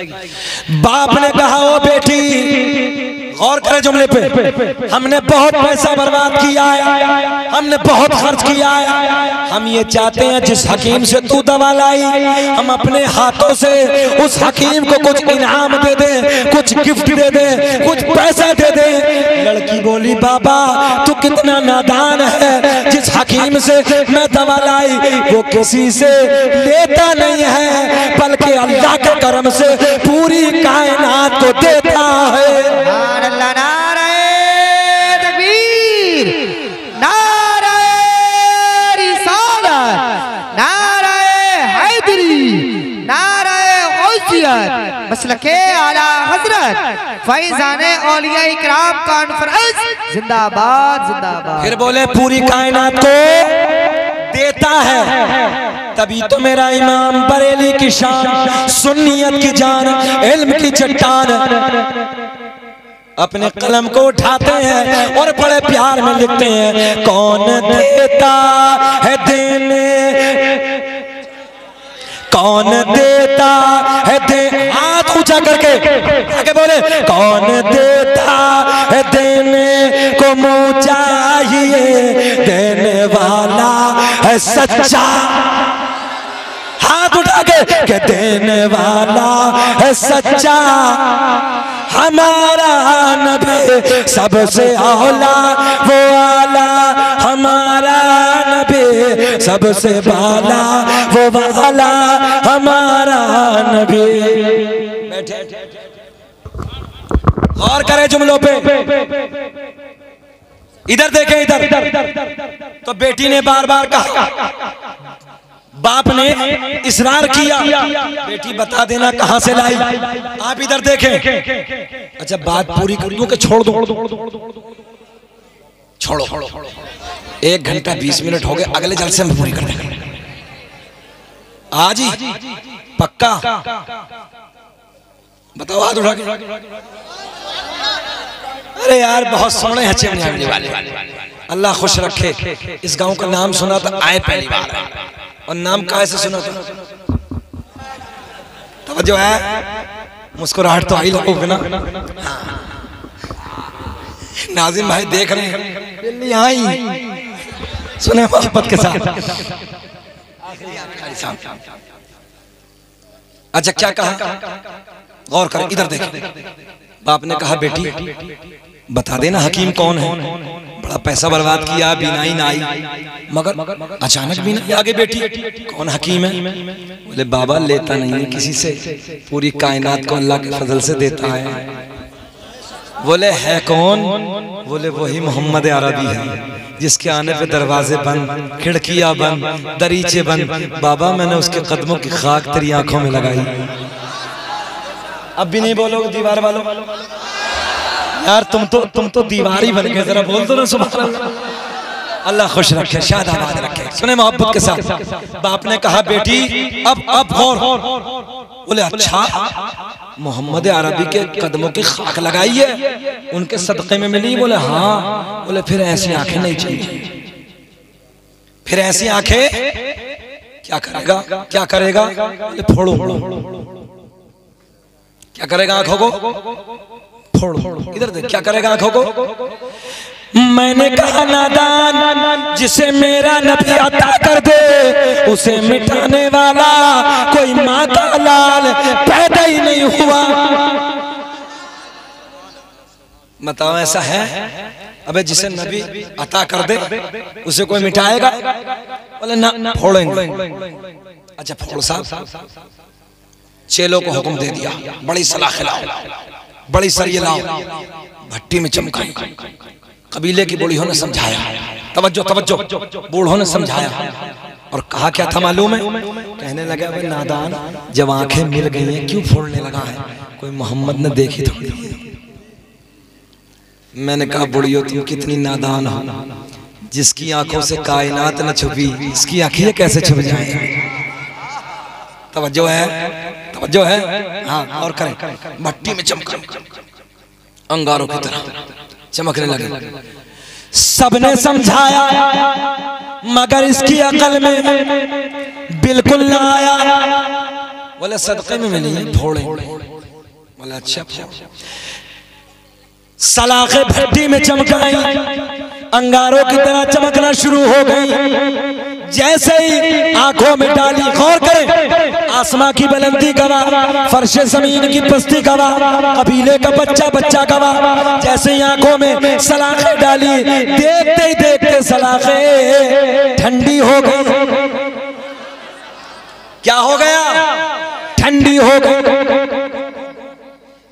S2: बाप ने कहा ओ बेटी गौर करें जुमले पे, हमने बहुत पैसा बर्बाद किया है, हमने बहुत खर्च किया है, हम ये चाहते हैं जिस हकीम से तू दवा लाई हम अपने हाथों से उस हकीम को कुछ इनाम दे दे, कुछ गिफ्ट दे दे, कुछ पैसा दे दे। लड़की बोली बाबा तू कितना नादान है, जिस हकीम से मैं दवा लाई वो किसी से लेता नहीं है बल्कि अल्लाह के करम से पूरी कायनात को देता है।
S3: अल्लाह नारे तकबीर, नारे रिसालत, नारे हैदरी, नारे गौसियत, मसलके आला हजरत फैज़ाने औलिया इकराम कॉन्फ्रेंस जिंदाबाद जिंदाबाद।
S2: फिर बोले पूरी कायनात को देता है, तभी तो मेरा इमाम बरेली की शान, सुन्नियत की जान, इल्म की चट्टान अपने कलम को उठाते हैं और बड़े प्यार में लिखते हैं, कौन देता है देने, कौन देता है दे, हाथ ऊंचा करके आगे बोले, कौन देता है देने को मुँह चाहिए, देने वाला है सच्चा, हाथ उठा के देने वाला है सच्चा, हमारा नबी सबसे औला वो आला, हमारा नबी सबसे बाला वो वाला, हमारा नबी। बैठे गौर करें जुमलों पे, इधर देखें इधर। तो बेटी ने बार बार कहा, बाप ने इसरार किया, बेटी बता देना कहां से लाई। आप इधर देखें। अच्छा बात पूरी कर दूं कि छोड़ दो? छोड़ो, 1 घंटा 20 मिनट हो गए, अगले जलसे में पूरी कर देंगे। आज ही पक्का? बताओ हाथ उठा के। अरे यार बहुत सोने अच्छे मिलने वाले, अल्लाह खुश रखे। इस गांव का नाम सुना था, आए पहली बार, और नाम कैसे सुना था? तो जो है मुस्कुराहट तो आई लोगों ना। हाँ। नाज़िम भाई देख रहे हैं, आई सुने मोहब्बत के साथ। अच्छा क्या कहा? गौर कर, इधर देख। बाप ने कहा बेटी बता देना हकीम कौन है, बड़ा पैसा बर्बाद किया, बीनाई ना आई, मगर अचानक भी नहीं आगे बेटी कौन हकीम है? बोले बाबा लेता नहीं है किसी से, पूरी कायनात को अल्लाह के फजल से देता है। बोले है कौन? बोले वही मोहम्मद अरबी है, जिसके आने पे दरवाजे बंद, खिड़कियां बंद, दरीचे बंद। बाबा मैंने उसके कदमों की खाक तेरी आंखों में लगाई। अब भी नहीं बोलोगे दीवार वालों? यार तुम तो दीवार ही बन गए, जरा बोल दो ना सुभान अल्लाह। अल्लाह खुश रखे, शादाबाद रखे। सुने मोहब्बत के साथ। बाप ने कहा बेटी अब गौर। बोले अच्छा मोहम्मद अरबी के कदमों की खाक लगाई है, उनके सदक़े में मिली? बोले हाँ। बोले फिर ऐसी आंखें नहीं चाहिए, फिर ऐसी आंखें क्या करेगा? क्या करेगा? बोले फोड़ो। क्या करेगा आंखों को? फोड़ो। इधर देख, क्या करेगा आंखों को? मैंने कहा नादान जिसे मेरा नबी अता कर दे, उसे मिटाने वाला कोई माँ का लाल पैदा ही नहीं हुआ। बताओ ऐसा है? अबे जिसे नबी अता कर दे उसे कोई मिटाएगा? बोले ना, फोड़ेंगे। अच्छा फोड़ साहब। चेलों को हुक्म दे दिया, बड़ी सलाख लाओ, बड़ी सरिये लाओ, भट्टी में चमकाई। कबीले की बूढ़ियों ने समझाया, तवज्जो तवज्जो, बूढ़ों ने समझाया और कहा क्या था मालूम है? कहने लगा भाई नादान, जब आंखें मिल गई हैं क्यों फोड़ने लगा है? कोई मोहम्मद ने देखी थोड़ी। मैंने कहा बुढ़ियो तुम कितनी नादान हो, जिसकी आंखों से कायनात न छुपी इसकी आंखें कैसे छुप जाएं? तवज्जो है, तवज्जो है। हाँ और करें। भट्टी में चमका, अंगारों की तरह चमकने लगे। सबने समझाया मगर इसकी अकल में बिल्कुल ना आया। बोले सदक़े में मिली है, फोड़े। बोले अच्छा। सलाखें भट्टी में चमकाई, अंगारों की तरह चमकना शुरू हो गई। जैसे ही आंखों में डाली, गौर करें, आसमां की बुलंदी गवाह, फर्श जमीन की पस्ती गवाह, कबीले का बच्चा बच्चा गवाह। जैसे ही आंखों में सलाखें डाली, देखते ही देखते सलाखें ठंडी हो गई। क्या हो गया? ठंडी हो गई।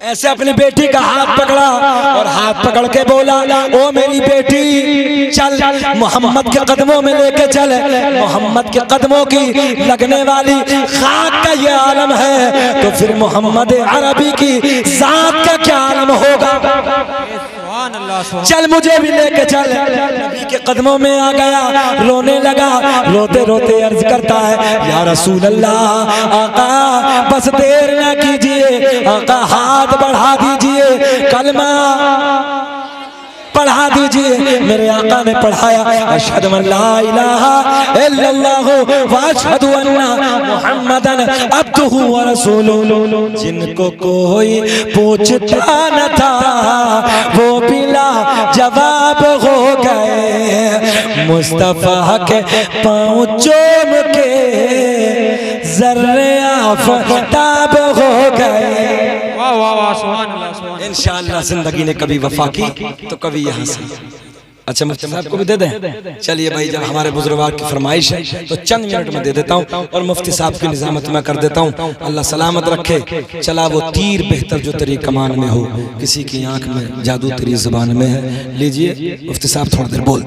S2: ऐसे अपनी बेटी का हाथ पकड़ा और हाथ पकड़ के बोला, ओ मेरी बेटी चल, मोहम्मद के कदमों में लेके चल। मोहम्मद के कदमों की लगने वाली खाक का ये आलम है, तो फिर मोहम्मद अरबी की जात का क्या आलम होगा? चल मुझे भी लेके चल। नबी के कदमों में आ गया, रोने लगा, रोते रोते अर्ज करता है, या रसूल अल्लाह, आका बस देर ना कीजिए, आका हाथ बढ़ा दीजिए, कलमा पढ़ा दीजिए। मेरे आका ने पढ़ाया, अशहदु अल्ला इलाहा इल्लल्लाह व अशहदु अन्ना मुहम्मदन अब्दुहु व रसूलुहु। जिनको कोई पूछता न था वो बिला जवाब हो गए, मुस्तफा के पाँव चूम के जर्रे आफताब हो गए। इंशाअल्लाह जिंदगी ने कभी वफा की तो कभी यहाँ से। अच्छा मुफ्ती साहब को भी दे दें। चलिए भाई, जब हमारे बुजुर्गों की फरमाइश है तो चंद मिनट में दे देता हूँ और मुफ्ती साहब की निजामत में कर देता हूँ। अल्लाह सलामत रखे। चला वो तीर बेहतर जो तेरी कमान में हो, किसी की आंख में जादू तेरी जुबान में है। लीजिए मुफ्ती साहब थोड़ी देर बोल।